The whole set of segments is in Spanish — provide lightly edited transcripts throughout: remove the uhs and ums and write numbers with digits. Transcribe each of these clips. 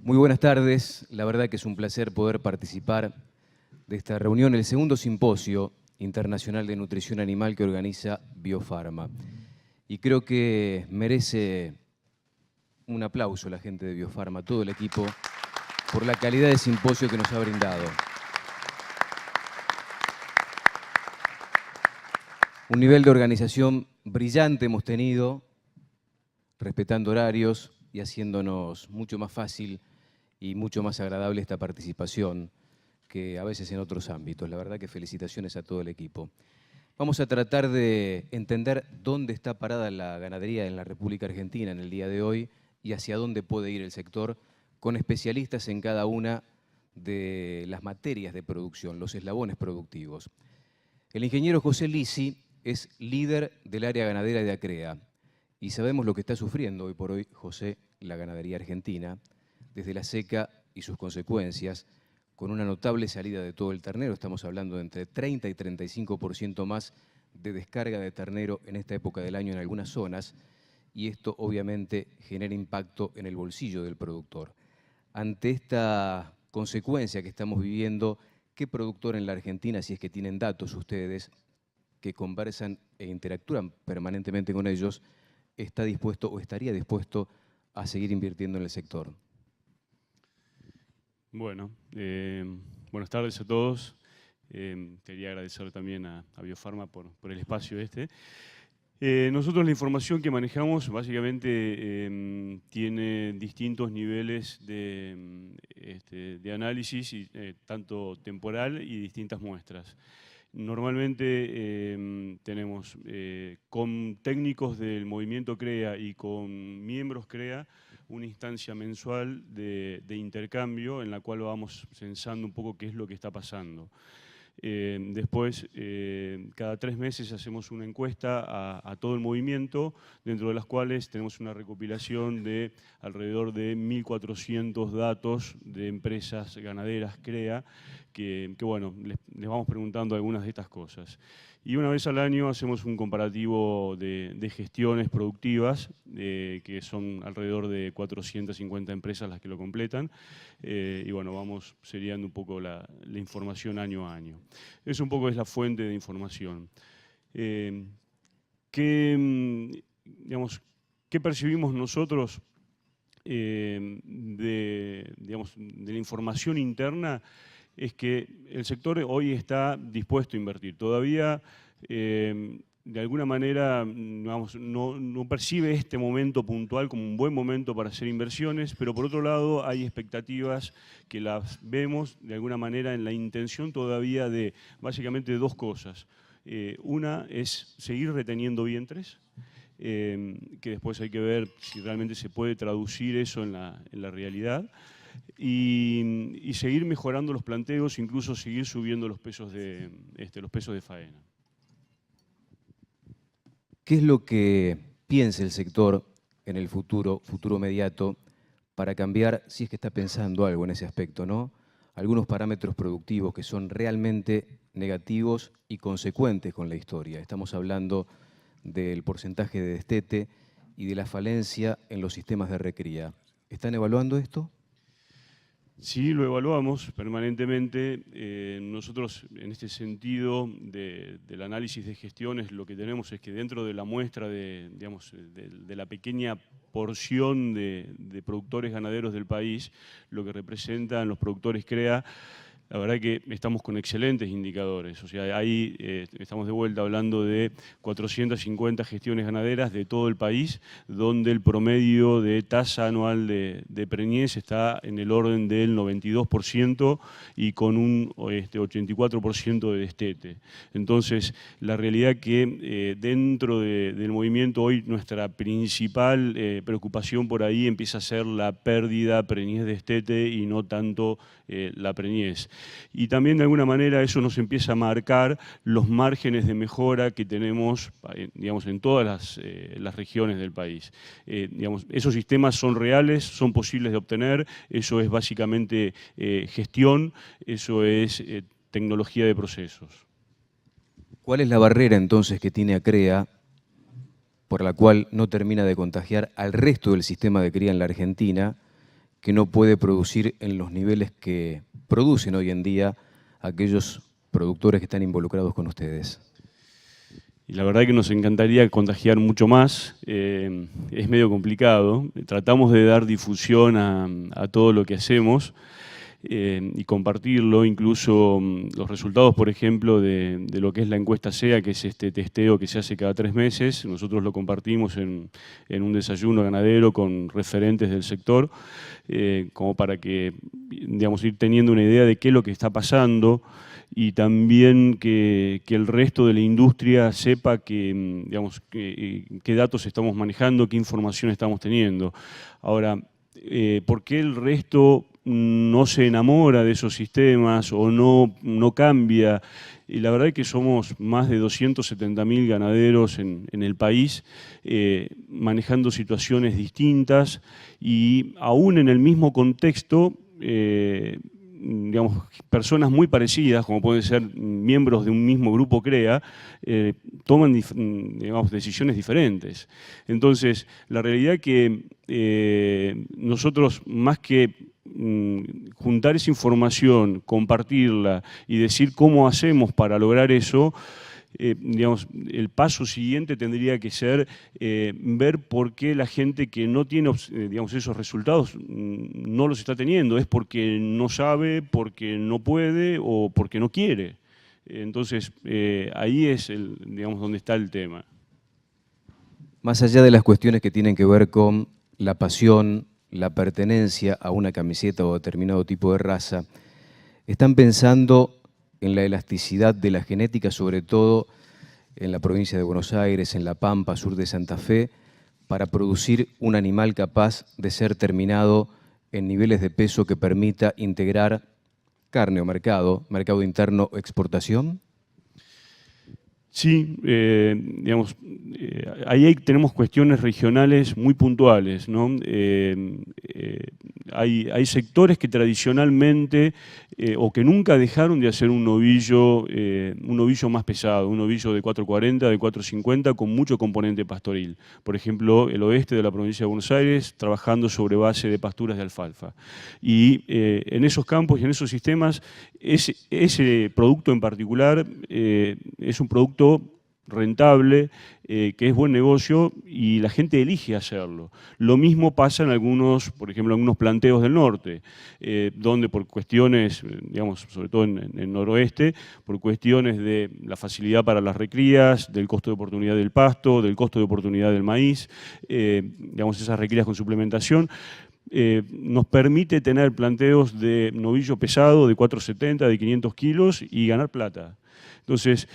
Muy buenas tardes. La verdad que es un placer poder participar de esta reunión, el segundo simposio internacional de nutrición animal que organiza Biofarma. Y creo que merece un aplauso la gente de Biofarma, todo el equipo, por la calidad de simposio que nos ha brindado. Un nivel de organización brillante hemos tenido, respetando horarios y haciéndonos mucho más fácil y mucho más agradable esta participación que a veces en otros ámbitos. La verdad que felicitaciones a todo el equipo. Vamos a tratar de entender dónde está parada la ganadería en la República Argentina en el día de hoy y hacia dónde puede ir el sector, con especialistas en cada una de las materias de producción, los eslabones productivos. El ingeniero José Lisi es líder del área ganadera de ACREA y sabemos lo que está sufriendo hoy por hoy, José, la ganadería argentina, desde la seca y sus consecuencias, con una notable salida de todo el ternero. Estamos hablando de entre 30 y 35% más de descarga de ternero en esta época del año en algunas zonas, y esto obviamente genera impacto en el bolsillo del productor. Ante esta consecuencia que estamos viviendo, ¿qué productor en la Argentina, si es que tienen datos ustedes que conversan e interactúan permanentemente con ellos, está dispuesto o estaría dispuesto a seguir invirtiendo en el sector? Bueno, buenas tardes a todos. Quería agradecer también a Biofarma por el espacio este. Nosotros la información que manejamos básicamente tiene distintos niveles de análisis, tanto temporal y distintas muestras. Normalmente tenemos con técnicos del movimiento CREA y con miembros CREA una instancia mensual de intercambio en la cual vamos censando un poco qué es lo que está pasando. Después, cada 3 meses hacemos una encuesta a todo el movimiento, dentro de las cuales tenemos una recopilación de alrededor de 1.400 datos de empresas ganaderas CREA, que bueno, les vamos preguntando algunas de estas cosas. Y una vez al año hacemos un comparativo de gestiones productivas, que son alrededor de 450 empresas las que lo completan, y bueno, vamos seriando un poco la información año a año. Eso un poco es la fuente de información. ¿Qué percibimos nosotros de la información interna? Es que el sector hoy está dispuesto a invertir. Todavía, de alguna manera, no percibe este momento puntual como un buen momento para hacer inversiones, pero por otro lado hay expectativas que las vemos de alguna manera en la intención todavía de básicamente 2 cosas. Una es seguir reteniendo vientres, que después hay que ver si realmente se puede traducir eso en la realidad. Y seguir mejorando los planteos, incluso seguir subiendo los pesos de faena. ¿Qué es lo que piensa el sector en el futuro inmediato, para cambiar, si es que está pensando algo en ese aspecto, ¿no? Algunos parámetros productivos que son realmente negativos y consecuentes con la historia? Estamos hablando del porcentaje de destete y de la falencia en los sistemas de recría. ¿Están evaluando esto? Sí, lo evaluamos permanentemente. Nosotros, en este sentido del análisis de gestiones, lo que tenemos es que dentro de la muestra de la pequeña porción de productores ganaderos del país, lo que representan los productores CREA, la verdad que estamos con excelentes indicadores. O sea, ahí estamos de vuelta hablando de 450 gestiones ganaderas de todo el país, donde el promedio de tasa anual de preñez está en el orden del 92% y con un 84% de destete. Entonces, la realidad que dentro del movimiento hoy nuestra principal preocupación por ahí empieza a ser la pérdida preñez-destete y no tanto la preñez. Y también de alguna manera eso nos empieza a marcar los márgenes de mejora que tenemos en todas las regiones del país. Esos sistemas son reales, son posibles de obtener, eso es básicamente gestión, eso es tecnología de procesos. ¿Cuál es la barrera entonces que tiene ACREA por la cual no termina de contagiar al resto del sistema de cría en la Argentina, que no puede producir en los niveles que producen hoy en día aquellos productores que están involucrados con ustedes? Y la verdad que nos encantaría contagiar mucho más, es medio complicado. Tratamos de dar difusión a todo lo que hacemos y compartirlo, incluso los resultados, por ejemplo, de lo que es la encuesta SEA, que es este testeo que se hace cada 3 meses. Nosotros lo compartimos en un desayuno ganadero con referentes del sector, como para que, digamos, ir teniendo una idea de qué es lo que está pasando, y también que el resto de la industria sepa que, digamos, qué datos estamos manejando, qué información estamos teniendo. Ahora, ¿por qué el resto no se enamora de esos sistemas o no cambia? Y la verdad es que somos más de 270.000 ganaderos en el país, manejando situaciones distintas, y aún en el mismo contexto, digamos, personas muy parecidas, como pueden ser miembros de un mismo grupo CREA, toman, digamos, decisiones diferentes. Entonces, la realidad es que nosotros, más que juntar esa información, compartirla y decir cómo hacemos para lograr eso, digamos, el paso siguiente tendría que ser ver por qué la gente que no tiene, digamos, esos resultados no los está teniendo. Es porque no sabe, porque no puede o porque no quiere. Entonces, ahí es, digamos, donde está el tema. Más allá de las cuestiones que tienen que ver con la pasión, la pertenencia a una camiseta o determinado tipo de raza, ¿están pensando en la elasticidad de la genética, sobre todo en la provincia de Buenos Aires, en La Pampa, sur de Santa Fe, para producir un animal capaz de ser terminado en niveles de peso que permita integrar carne o mercado interno o exportación? Sí, digamos, ahí tenemos cuestiones regionales muy puntuales, ¿no? Hay sectores que tradicionalmente o que nunca dejaron de hacer un novillo más pesado, un novillo de 440, de 450, con mucho componente pastoril. Por ejemplo, el oeste de la provincia de Buenos Aires, trabajando sobre base de pasturas de alfalfa. Y en esos campos y en esos sistemas, ese producto en particular es un producto rentable, que es buen negocio, y la gente elige hacerlo. Lo mismo pasa en algunos, por ejemplo, algunos planteos del norte, donde por cuestiones, digamos, sobre todo en el noroeste, por cuestiones de la facilidad para las recrías, del costo de oportunidad del pasto, del costo de oportunidad del maíz, digamos, esas recrías con suplementación, nos permite tener planteos de novillo pesado de 470, de 500 kilos y ganar plata. Entonces,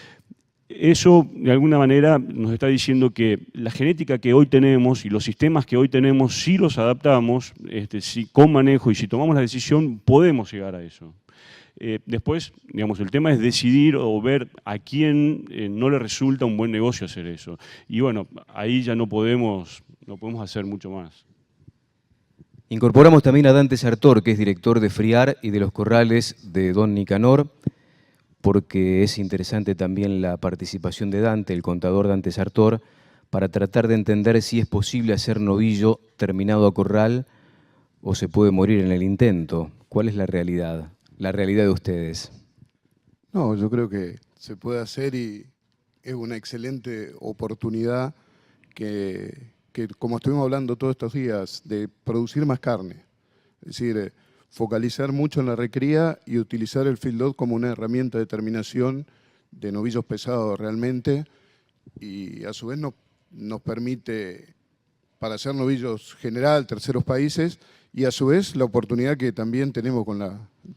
eso, de alguna manera, nos está diciendo que la genética que hoy tenemos y los sistemas que hoy tenemos, si los adaptamos, si con manejo y si tomamos la decisión, podemos llegar a eso. Después, digamos, el tema es decidir o ver a quién no le resulta un buen negocio hacer eso. Y bueno, ahí ya no podemos hacer mucho más. Incorporamos también a Dante Sartor, que es director de FRIAR y de los corrales de Don Nicanor, porque es interesante también la participación de Dante, el contador Dante Sartor, para tratar de entender si es posible hacer novillo terminado a corral o se puede morir en el intento. ¿Cuál es la realidad de ustedes? No, yo creo que se puede hacer y es una excelente oportunidad que como estuvimos hablando todos estos días, de producir más carne. Es decir, focalizar mucho en la recría y utilizar el feedlot como una herramienta de terminación de novillos pesados realmente, y a su vez nos permite para hacer novillos general, terceros países, y a su vez la oportunidad que también tenemos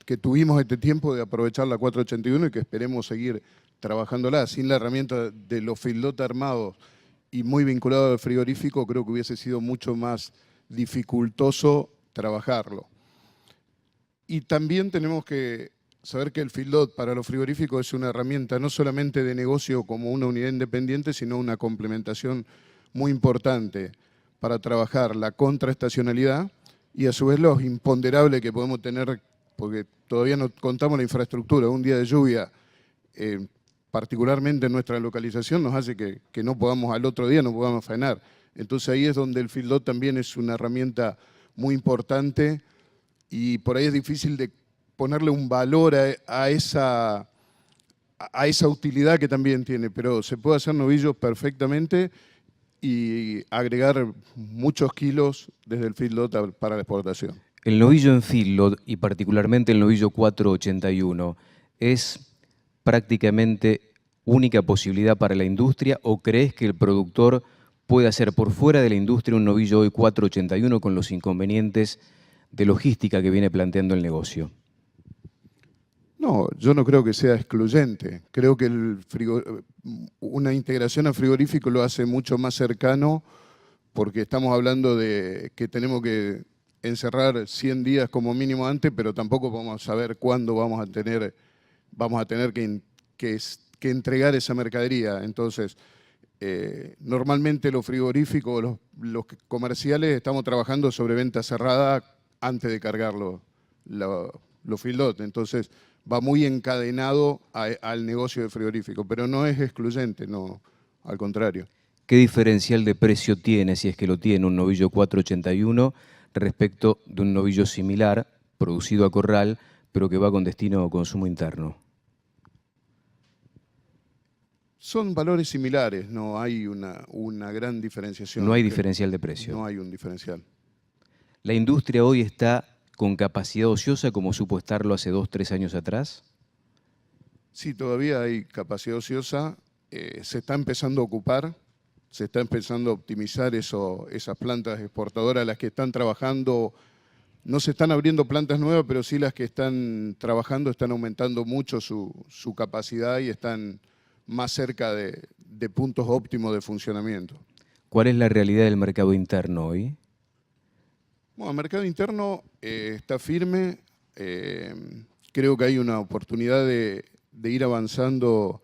que tuvimos este tiempo de aprovechar la 481 y que esperemos seguir trabajándola. Sin la herramienta de los feedlot armados y muy vinculado al frigorífico, creo que hubiese sido mucho más dificultoso trabajarlo. Y también tenemos que saber que el feedlot para los frigoríficos es una herramienta no solamente de negocio como una unidad independiente, sino una complementación muy importante para trabajar la contraestacionalidad y a su vez los imponderables que podemos tener, porque todavía no contamos la infraestructura. Un día de lluvia, particularmente en nuestra localización, nos hace que no podamos, al otro día no podamos faenar. Entonces ahí es donde el feedlot también es una herramienta muy importante y por ahí es difícil de ponerle un valor a esa utilidad que también tiene, pero se puede hacer novillos perfectamente y agregar muchos kilos desde el feedlot para la exportación. El novillo en feedlot, y particularmente el novillo 481, ¿es prácticamente única posibilidad para la industria o crees que el productor puede hacer por fuera de la industria un novillo hoy 481 con los inconvenientes de logística que viene planteando el negocio? No, yo no creo que sea excluyente. Creo que una integración al frigorífico lo hace mucho más cercano porque estamos hablando de que tenemos que encerrar 100 días como mínimo antes, pero tampoco vamos a saber cuándo vamos a tener que entregar esa mercadería. Entonces, normalmente los frigoríficos, los comerciales, estamos trabajando sobre venta cerrada antes de cargar los feedlot. Entonces, va muy encadenado al negocio de frigorífico, pero no es excluyente, no, al contrario. ¿Qué diferencial de precio tiene, si es que lo tiene, un novillo 481 respecto de un novillo similar, producido a corral, pero que va con destino a consumo interno? Son valores similares, no hay una gran diferenciación. No hay diferencial de precio. No hay un diferencial. ¿La industria hoy está con capacidad ociosa como supo estarlo hace 2 o 3 años atrás? Sí, todavía hay capacidad ociosa, se está empezando a ocupar, se está empezando a optimizar esas plantas exportadoras, las que están trabajando. No se están abriendo plantas nuevas, pero sí las que están trabajando están aumentando mucho su capacidad y están más cerca de puntos óptimos de funcionamiento. ¿Cuál es la realidad del mercado interno hoy? Bueno, el mercado interno está firme. Creo que hay una oportunidad de ir avanzando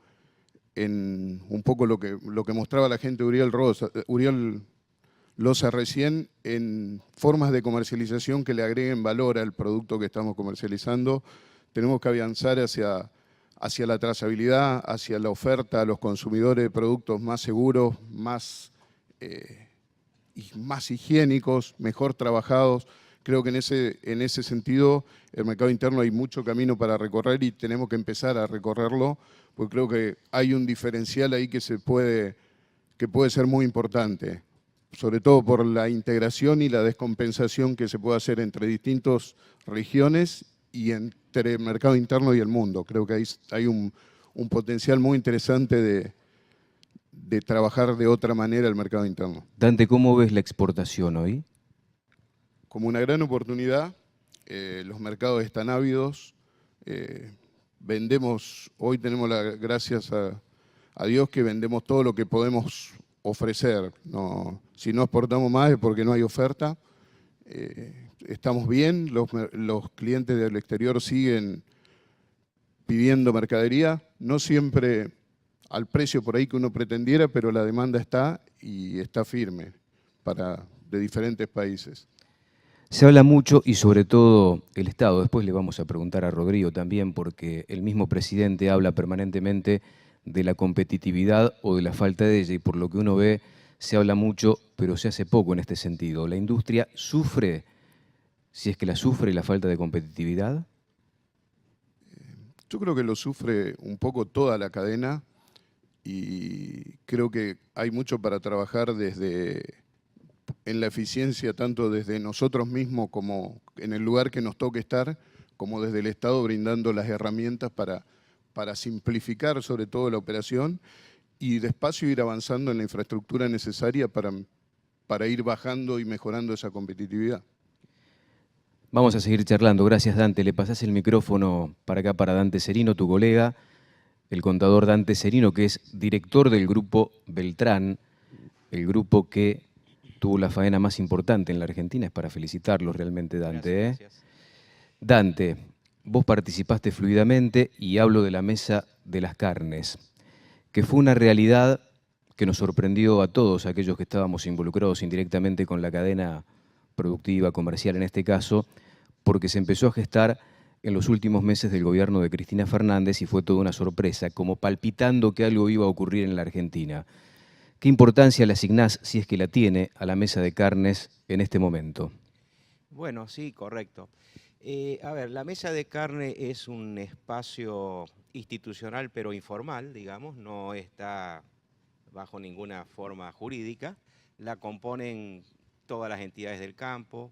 en un poco lo que mostraba la gente Uriel Loza recién, en formas de comercialización que le agreguen valor al producto que estamos comercializando. Tenemos que avanzar hacia la trazabilidad, hacia la oferta a los consumidores de productos más seguros, más higiénicos, mejor trabajados. Creo que en ese sentido el mercado interno hay mucho camino para recorrer y tenemos que empezar a recorrerlo, porque creo que hay un diferencial ahí que puede ser muy importante, sobre todo por la integración y la descompensación que se puede hacer entre distintas regiones y entre el mercado interno y el mundo. Creo que hay un potencial muy interesante de trabajar de otra manera el mercado interno. Dante, ¿cómo ves la exportación hoy? Como una gran oportunidad, los mercados están ávidos, hoy tenemos gracias a Dios que vendemos todo lo que podemos ofrecer. Si no exportamos más es porque no hay oferta. Estamos bien, los clientes del exterior siguen pidiendo mercadería, no siempre al precio por ahí que uno pretendiera, pero la demanda está y está firme de diferentes países. Se habla mucho y sobre todo el Estado, después le vamos a preguntar a Rodrigo también, porque el mismo presidente habla permanentemente de la competitividad o de la falta de ella, y por lo que uno ve se habla mucho, pero se hace poco en este sentido. ¿La industria sufre, si es que la sufre, la falta de competitividad? Yo creo que lo sufre un poco toda la cadena y creo que hay mucho para trabajar en la eficiencia, tanto desde nosotros mismos como en el lugar que nos toque estar, como desde el Estado brindando las herramientas para simplificar sobre todo la operación y despacio ir avanzando en la infraestructura necesaria para ir bajando y mejorando esa competitividad. Vamos a seguir charlando. Gracias, Dante. Le pasás el micrófono para acá para Dante Serino, tu colega, el contador Dante Serino, que es director del Grupo Beltrán, el grupo que tuvo la faena más importante en la Argentina. Es para felicitarlo realmente, Dante. Gracias. Dante, vos participaste fluidamente y hablo de la mesa de las carnes, que fue una realidad que nos sorprendió a todos aquellos que estábamos involucrados indirectamente con la cadena productiva, comercial en este caso, porque se empezó a gestar en los últimos meses del gobierno de Cristina Fernández y fue toda una sorpresa, como palpitando que algo iba a ocurrir en la Argentina. ¿Qué importancia le asignás, si es que la tiene, a la mesa de carnes en este momento? Bueno, sí, correcto. A ver, la mesa de carne es un espacio institucional pero informal, digamos, no está bajo ninguna forma jurídica. La componen todas las entidades del campo,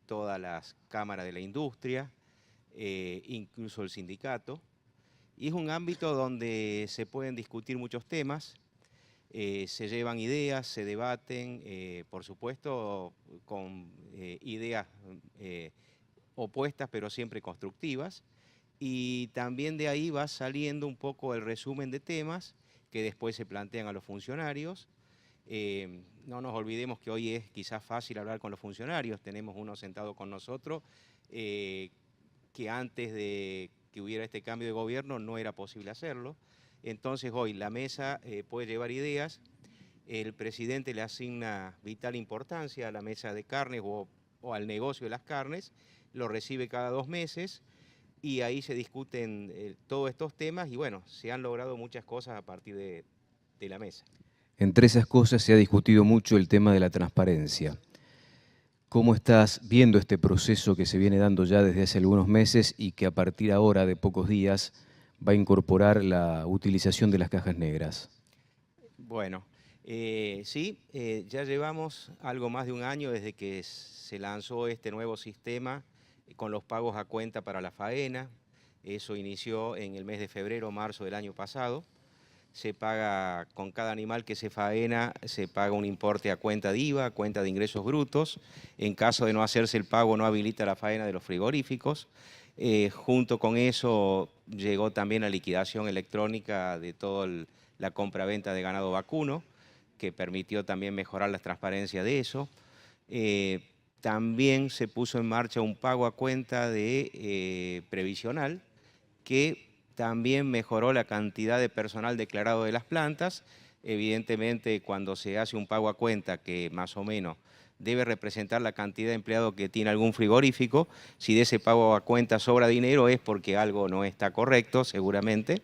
todas las cámaras de la industria, incluso el sindicato. Y es un ámbito donde se pueden discutir muchos temas, se llevan ideas, se debaten, por supuesto, con ideas opuestas, pero siempre constructivas. Y también de ahí va saliendo un poco el resumen de temas que después se plantean a los funcionarios. No nos olvidemos que hoy es quizás fácil hablar con los funcionarios, tenemos uno sentado con nosotros, que antes de que hubiera este cambio de gobierno no era posible hacerlo. Entonces hoy la mesa puede llevar ideas, el presidente le asigna vital importancia a la mesa de carnes o al negocio de las carnes, lo recibe cada 2 meses y ahí se discuten todos estos temas y bueno, se han logrado muchas cosas a partir de la mesa. Entre esas cosas se ha discutido mucho el tema de la transparencia. ¿Cómo estás viendo este proceso que se viene dando ya desde hace algunos meses y que a partir ahora de pocos días va a incorporar la utilización de las cajas negras? Bueno, sí, ya llevamos algo más de un año desde que se lanzó este nuevo sistema con los pagos a cuenta para la faena. Eso inició en el mes de febrero o marzo del año pasado. Se paga con cada animal que se faena, se paga un importe a cuenta de IVA, a cuenta de ingresos brutos. En caso de no hacerse el pago, no habilita la faena de los frigoríficos. Junto con eso llegó también la liquidación electrónica de toda la compraventa de ganado vacuno, que permitió también mejorar la transparencia de eso. También se puso en marcha un pago a cuenta de previsional, que también mejoró la cantidad de personal declarado de las plantas. Evidentemente, cuando se hace un pago a cuenta que más o menos debe representar la cantidad de empleados que tiene algún frigorífico, si de ese pago a cuenta sobra dinero es porque algo no está correcto, seguramente.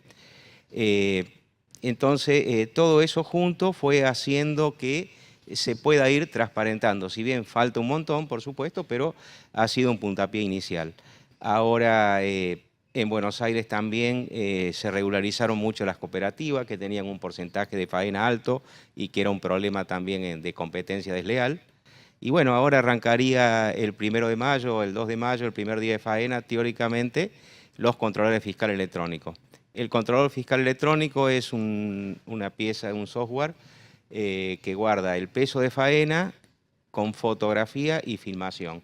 Entonces, todo eso junto fue haciendo que se pueda ir transparentando. Si bien falta un montón, por supuesto, pero ha sido un puntapié inicial. Ahora, en Buenos Aires también se regularizaron mucho las cooperativas que tenían un porcentaje de faena alto y que era un problema también de competencia desleal. Y bueno, ahora arrancaría el 1 de mayo, el 2 de mayo, el primer día de faena, teóricamente, los controladores fiscales electrónicos. El controlador fiscal electrónico es una pieza de un software que guarda el peso de faena con fotografía y filmación.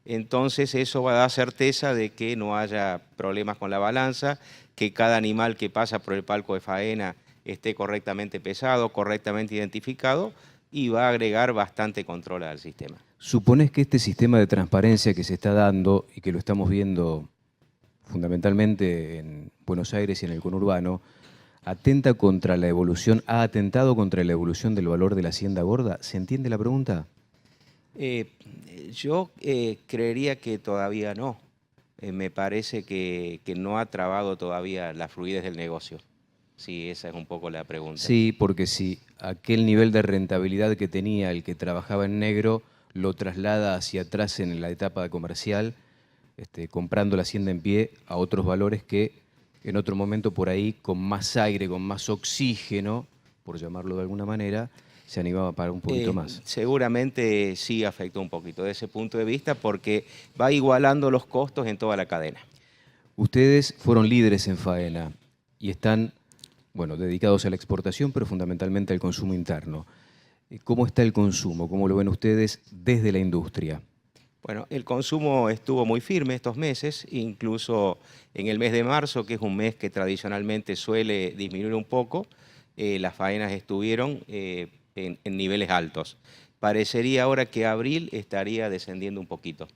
Entonces eso va a dar certeza de que no haya problemas con la balanza, que cada animal que pasa por el palco de faena esté correctamente pesado, correctamente identificado y va a agregar bastante control al sistema. ¿Suponés que este sistema de transparencia que se está dando y que lo estamos viendo fundamentalmente en Buenos Aires y en el conurbano, ha atentado contra la evolución del valor de la hacienda gorda? ¿Se entiende la pregunta? Yo creería que todavía no. Me parece que no ha trabado todavía la fluidez del negocio. Sí, esa es un poco la pregunta. Sí, porque si aquel nivel de rentabilidad que tenía el que trabajaba en negro lo traslada hacia atrás en la etapa comercial, comprando la hacienda en pie a otros valores que en otro momento por ahí, con más aire, con más oxígeno, por llamarlo de alguna manera, se animaba a pagar un poquito más. Seguramente sí afectó un poquito desde ese punto de vista porque va igualando los costos en toda la cadena. Ustedes fueron líderes en faena y están, bueno, dedicados a la exportación, pero fundamentalmente al consumo interno. ¿Cómo está el consumo? ¿Cómo lo ven ustedes desde la industria? Bueno, el consumo estuvo muy firme estos meses, incluso en el mes de marzo, que es un mes que tradicionalmente suele disminuir un poco, las faenas estuvieron en niveles altos. Parecería ahora que abril estaría descendiendo un poquito,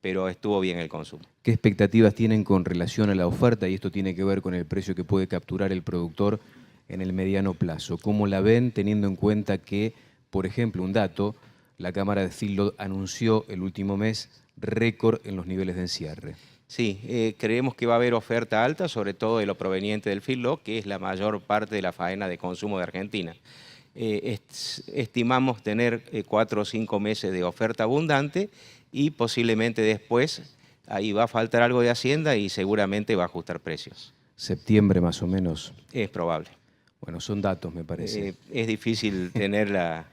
pero estuvo bien el consumo. ¿Qué expectativas tienen con relación a la oferta? Y esto tiene que ver con el precio que puede capturar el productor en el mediano plazo. ¿Cómo la ven teniendo en cuenta que, por ejemplo, un dato, la Cámara de Feedlot anunció el último mes récord en los niveles de encierre? Sí, creemos que va a haber oferta alta, sobre todo de lo proveniente del feedlot, que es la mayor parte de la faena de consumo de Argentina. Estimamos tener 4 o 5 meses de oferta abundante y posiblemente después ahí va a faltar algo de Hacienda y seguramente va a ajustar precios. Septiembre más o menos. Es probable. Bueno, son datos, me parece. Es difícil tener la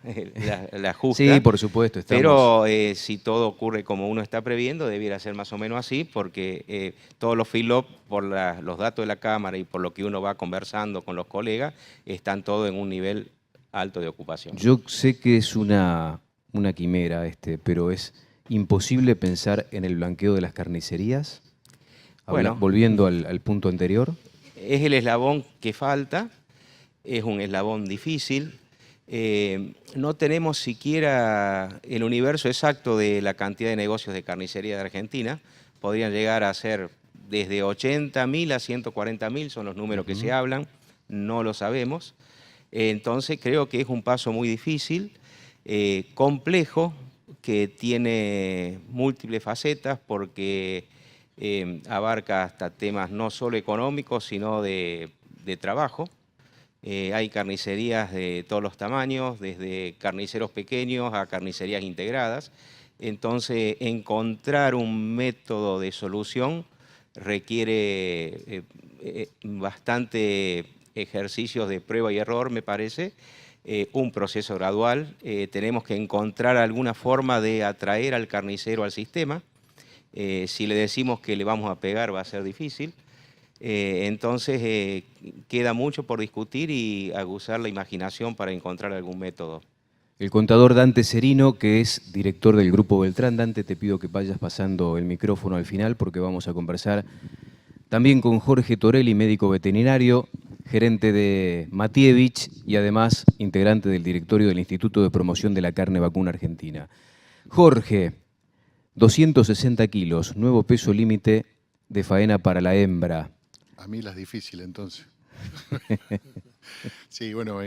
justa. Sí, por supuesto. Pero si todo ocurre como uno está previendo, debiera ser más o menos así, porque todos los feedlots, por los datos de la Cámara y por lo que uno va conversando con los colegas, están todos en un nivel alto de ocupación. Yo sé que es una quimera, pero es imposible pensar en el blanqueo de las carnicerías. Bueno, volviendo al punto anterior. Es el eslabón que falta, es un eslabón difícil. No tenemos siquiera el universo exacto de la cantidad de negocios de carnicería de Argentina. Podrían llegar a ser desde 80.000 a 140.000, son los números que se hablan, no lo sabemos. Entonces creo que es un paso muy difícil, complejo, que tiene múltiples facetas porque abarca hasta temas no solo económicos, sino de trabajo. Hay carnicerías de todos los tamaños, desde carniceros pequeños a carnicerías integradas. Entonces, encontrar un método de solución requiere bastante ejercicios de prueba y error, me parece, un proceso gradual. Tenemos que encontrar alguna forma de atraer al carnicero al sistema. Si le decimos que le vamos a pegar va a ser difícil. Entonces queda mucho por discutir y aguzar la imaginación para encontrar algún método. El contador Dante Serino, que es director del Grupo Beltrán. Dante, te pido que vayas pasando el micrófono al final porque vamos a conversar también con Jorge Torelli, médico veterinario, gerente de Matievich y además integrante del directorio del Instituto de Promoción de la Carne Vacuna Argentina. Jorge, 260 kilos, nuevo peso límite de faena para la hembra. A mí las difíciles, entonces. Sí, bueno,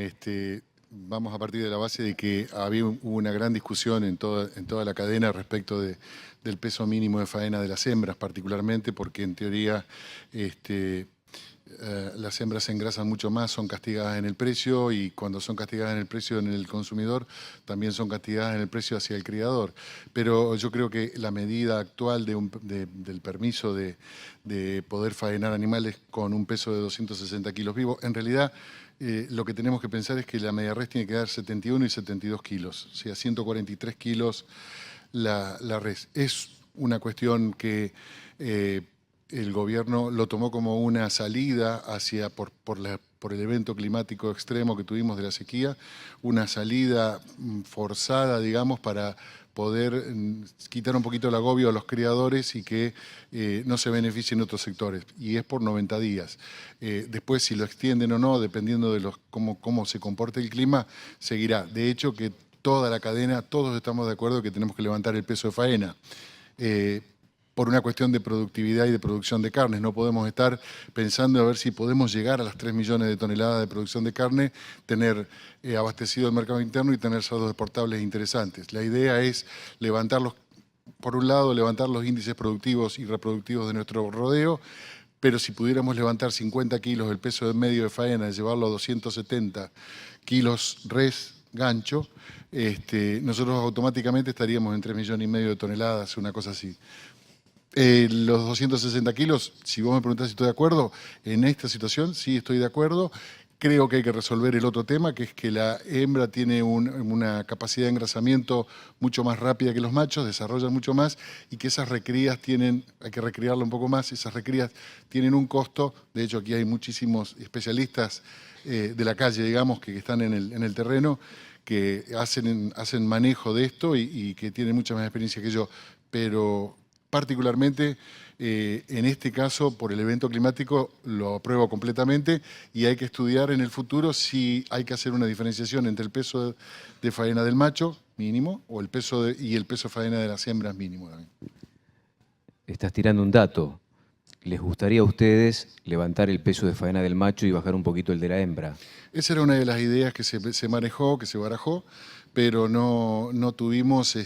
vamos a partir de la base de que hubo una gran discusión en toda la cadena respecto del peso mínimo de faena de las hembras, particularmente porque en teoría las hembras se engrasan mucho más, son castigadas en el precio y cuando son castigadas en el precio en el consumidor, también son castigadas en el precio hacia el criador. Pero yo creo que la medida actual del permiso de poder faenar animales con un peso de 260 kilos vivos, en realidad lo que tenemos que pensar es que la media res tiene que dar 71 y 72 kilos, o sea, 143 kilos la res. Es una cuestión que el gobierno lo tomó como una salida por el evento climático extremo que tuvimos de la sequía, una salida forzada, digamos, para poder quitar un poquito el agobio a los criadores y que no se beneficien otros sectores. Y es por 90 días. Después, si lo extienden o no, dependiendo de cómo se comporte el clima, seguirá. De hecho, que toda la cadena, todos estamos de acuerdo que tenemos que levantar el peso de faena. Por una cuestión de productividad y de producción de carnes. No podemos estar pensando a ver si podemos llegar a las 3 millones de toneladas de producción de carne, tener abastecido el mercado interno y tener saldos exportables interesantes. La idea es por un lado, levantar los índices productivos y reproductivos de nuestro rodeo, pero si pudiéramos levantar 50 kilos el peso de medio de faena y llevarlo a 270 kilos res, gancho, nosotros automáticamente estaríamos en 3,5 millones de toneladas, una cosa así. Los 260 kilos, si vos me preguntás si estoy de acuerdo, en esta situación sí estoy de acuerdo. Creo que hay que resolver el otro tema, que es que la hembra tiene una capacidad de engrasamiento mucho más rápida que los machos, desarrollan mucho más y que esas recrías hay que recriarla un poco más, esas recrías tienen un costo. De hecho, aquí hay muchísimos especialistas de la calle, digamos, que están en el terreno, que hacen manejo de esto y que tienen mucha más experiencia que yo, pero particularmente en este caso, por el evento climático, lo apruebo completamente y hay que estudiar en el futuro si hay que hacer una diferenciación entre el peso de faena del macho mínimo o el peso de faena de las hembras mínimo también. Estás tirando un dato. ¿Les gustaría a ustedes levantar el peso de faena del macho y bajar un poquito el de la hembra? Esa era una de las ideas que se manejó, que se barajó, pero no tuvimos...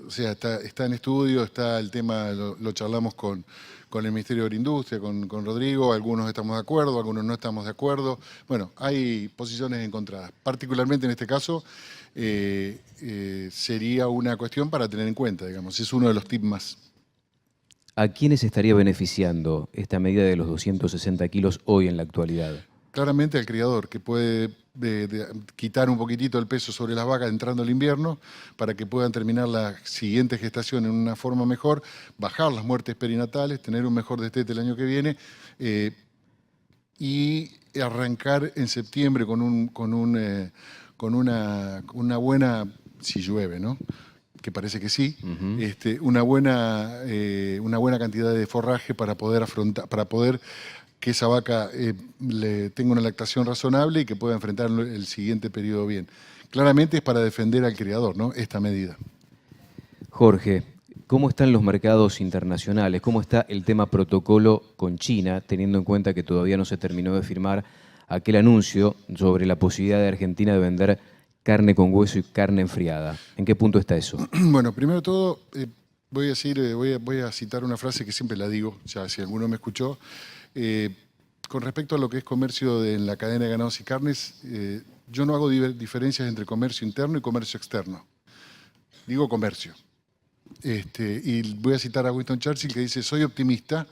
O sea, está en estudio, está el tema, lo charlamos con el Ministerio de Agroindustria, con Rodrigo, algunos estamos de acuerdo, algunos no estamos de acuerdo. Bueno, hay posiciones encontradas. Particularmente en este caso, sería una cuestión para tener en cuenta, digamos, es uno de los tips más. ¿A quiénes estaría beneficiando esta medida de los 260 kilos hoy en la actualidad? Claramente al criador, que puede quitar un poquitito el peso sobre las vacas entrando el invierno para que puedan terminar la siguiente gestación en una forma mejor, bajar las muertes perinatales, tener un mejor destete el año que viene y arrancar en septiembre con una buena, si llueve, ¿no? Que parece que sí, una buena cantidad de forraje para poder que esa vaca tenga una lactación razonable y que pueda enfrentar el siguiente periodo bien. Claramente es para defender al criador, ¿no? Esta medida. Jorge, ¿cómo están los mercados internacionales? ¿Cómo está el tema protocolo con China, teniendo en cuenta que todavía no se terminó de firmar aquel anuncio sobre la posibilidad de Argentina de vender carne con hueso y carne enfriada? ¿En qué punto está eso? Bueno, primero de todo, voy a citar una frase que siempre la digo, ya si alguno me escuchó. Con respecto a lo que es comercio en la cadena de ganados y carnes, yo no hago diferencias entre comercio interno y comercio externo. Digo comercio. Y voy a citar a Winston Churchill que dice, soy optimista,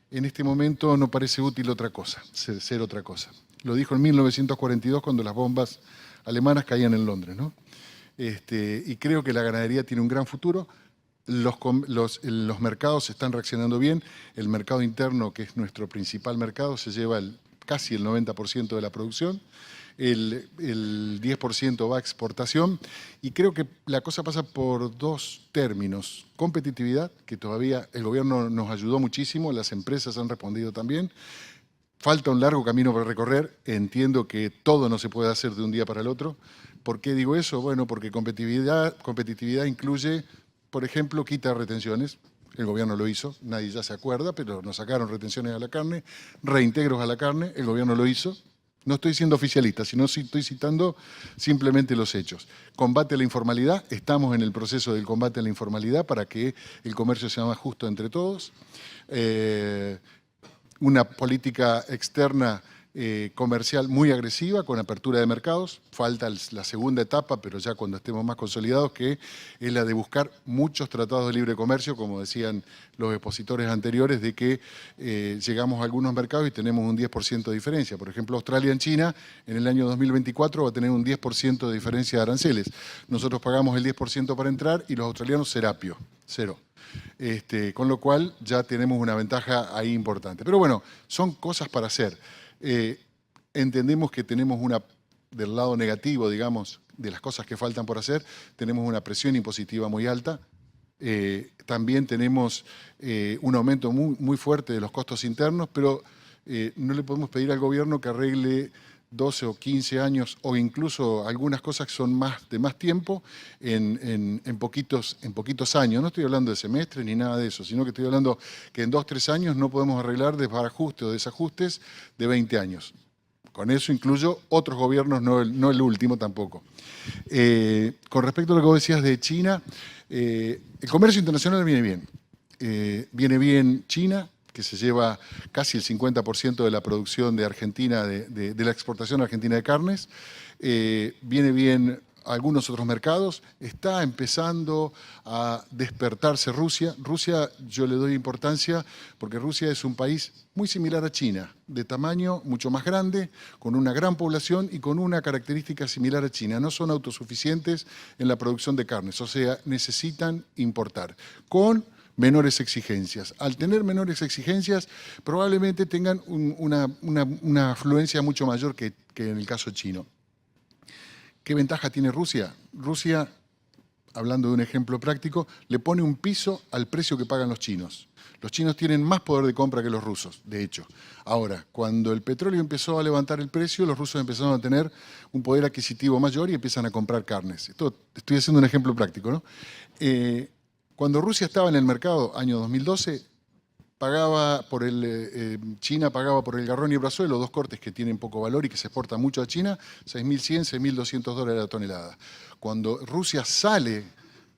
en este momento no parece útil otra cosa, ser otra cosa. Lo dijo en 1942 cuando las bombas alemanas caían en Londres, ¿no? Y creo que la ganadería tiene un gran futuro. Los mercados están reaccionando bien. El mercado interno, que es nuestro principal mercado, se lleva casi el 90% de la producción. El 10% va a exportación. Y creo que la cosa pasa por dos términos. Competitividad, que todavía el gobierno nos ayudó muchísimo, las empresas han respondido también. Falta un largo camino por recorrer. Entiendo que todo no se puede hacer de un día para el otro. ¿Por qué digo eso? Bueno, porque competitividad incluye, por ejemplo, quita retenciones. El gobierno lo hizo, nadie ya se acuerda, pero nos sacaron retenciones a la carne, reintegros a la carne, el gobierno lo hizo. No estoy siendo oficialista, sino estoy citando simplemente los hechos. Combate a la informalidad, estamos en el proceso del combate a la informalidad para que el comercio sea más justo entre todos. Una política externa comercial muy agresiva con apertura de mercados. Falta la segunda etapa, pero ya cuando estemos más consolidados, que es la de buscar muchos tratados de libre comercio, como decían los expositores anteriores, de que llegamos a algunos mercados y tenemos un 10% de diferencia. Por ejemplo, Australia en China en el año 2024 va a tener un 10% de diferencia de aranceles. Nosotros pagamos el 10% para entrar y los australianos serapio, cero. Con lo cual ya tenemos una ventaja ahí importante. Pero bueno, son cosas para hacer. Entendemos que tenemos del lado negativo, digamos, de las cosas que faltan por hacer, tenemos una presión impositiva muy alta. También tenemos un aumento muy fuerte de los costos internos, pero no le podemos pedir al gobierno que arregle 12 o 15 años o incluso algunas cosas que son de más tiempo en poquitos años. No estoy hablando de semestres ni nada de eso, sino que estoy hablando que en 2 o 3 años no podemos arreglar desbarajustes o desajustes de 20 años. Con eso incluyo otros gobiernos, no el último tampoco. Con respecto a lo que vos decías de China, el comercio internacional viene bien. Viene bien China, que se lleva casi el 50% de la producción de Argentina, de la exportación argentina de carnes. Viene bien algunos otros mercados. Está empezando a despertarse Rusia. Rusia yo le doy importancia porque Rusia es un país muy similar a China, de tamaño mucho más grande, con una gran población y con una característica similar a China. No son autosuficientes en la producción de carnes, o sea, necesitan importar con menores exigencias. Al tener menores exigencias, probablemente tengan una afluencia mucho mayor que en el caso chino. ¿Qué ventaja tiene Rusia? Rusia, hablando de un ejemplo práctico, le pone un piso al precio que pagan los chinos. Los chinos tienen más poder de compra que los rusos, de hecho. Ahora, cuando el petróleo empezó a levantar el precio, los rusos empezaron a tener un poder adquisitivo mayor y empiezan a comprar carnes. Estoy haciendo un ejemplo práctico, ¿no? Cuando Rusia estaba en el mercado, año 2012, China pagaba por el garrón y el brazuelo, 2 cortes que tienen poco valor y que se exportan mucho a China, $6.100, $6.200 la tonelada. Cuando Rusia sale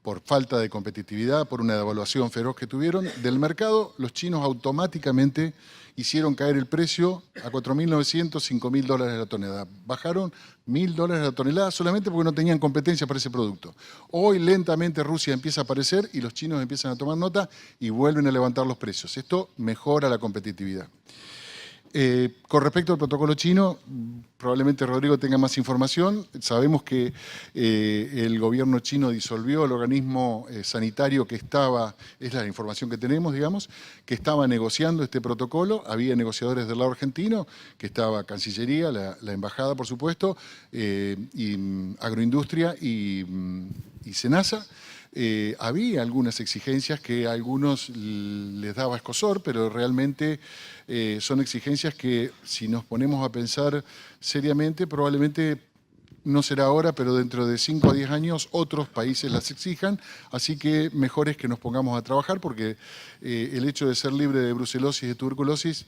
por falta de competitividad, por una devaluación feroz que tuvieron del mercado, los chinos automáticamente hicieron caer el precio a 4.900, 5.000 dólares la tonelada. Bajaron 1.000 dólares la tonelada solamente porque no tenían competencia para ese producto. Hoy lentamente Rusia empieza a aparecer y los chinos empiezan a tomar nota y vuelven a levantar los precios. Esto mejora la competitividad. Con respecto al protocolo chino, probablemente Rodrigo tenga más información. Sabemos que el gobierno chino disolvió el organismo sanitario que estaba, es la información que tenemos, digamos, que estaba negociando este protocolo. Había negociadores del lado argentino, que estaba Cancillería, la embajada, por supuesto, y Agroindustria y Senasa. Había algunas exigencias que a algunos les daba escozor, pero realmente son exigencias que, si nos ponemos a pensar seriamente, probablemente no será ahora, pero dentro de 5 a 10 años otros países las exijan, así que mejor es que nos pongamos a trabajar, porque el hecho de ser libre de brucelosis y de tuberculosis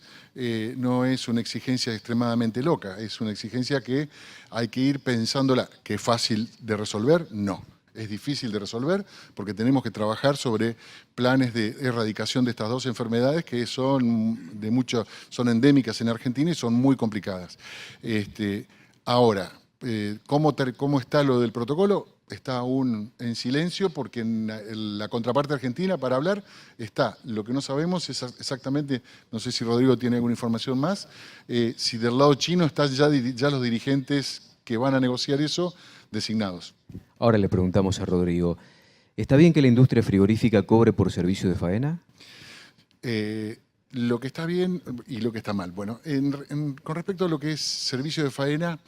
no es una exigencia extremadamente loca, es una exigencia que hay que ir pensándola. ¿Que es fácil de resolver? No. Es difícil de resolver porque tenemos que trabajar sobre planes de erradicación de estas dos enfermedades que son endémicas en Argentina y son muy complicadas. Ahora, ¿cómo está lo del protocolo? Está aún en silencio porque en la contraparte argentina, para hablar, está. Lo que no sabemos es exactamente, no sé si Rodrigo tiene alguna información más, si del lado chino están ya los dirigentes que van a negociar eso designados. Ahora le preguntamos a Rodrigo, ¿está bien que la industria frigorífica cobre por servicio de faena? Lo que está bien y lo que está mal. Bueno, con respecto a lo que es servicio de faena,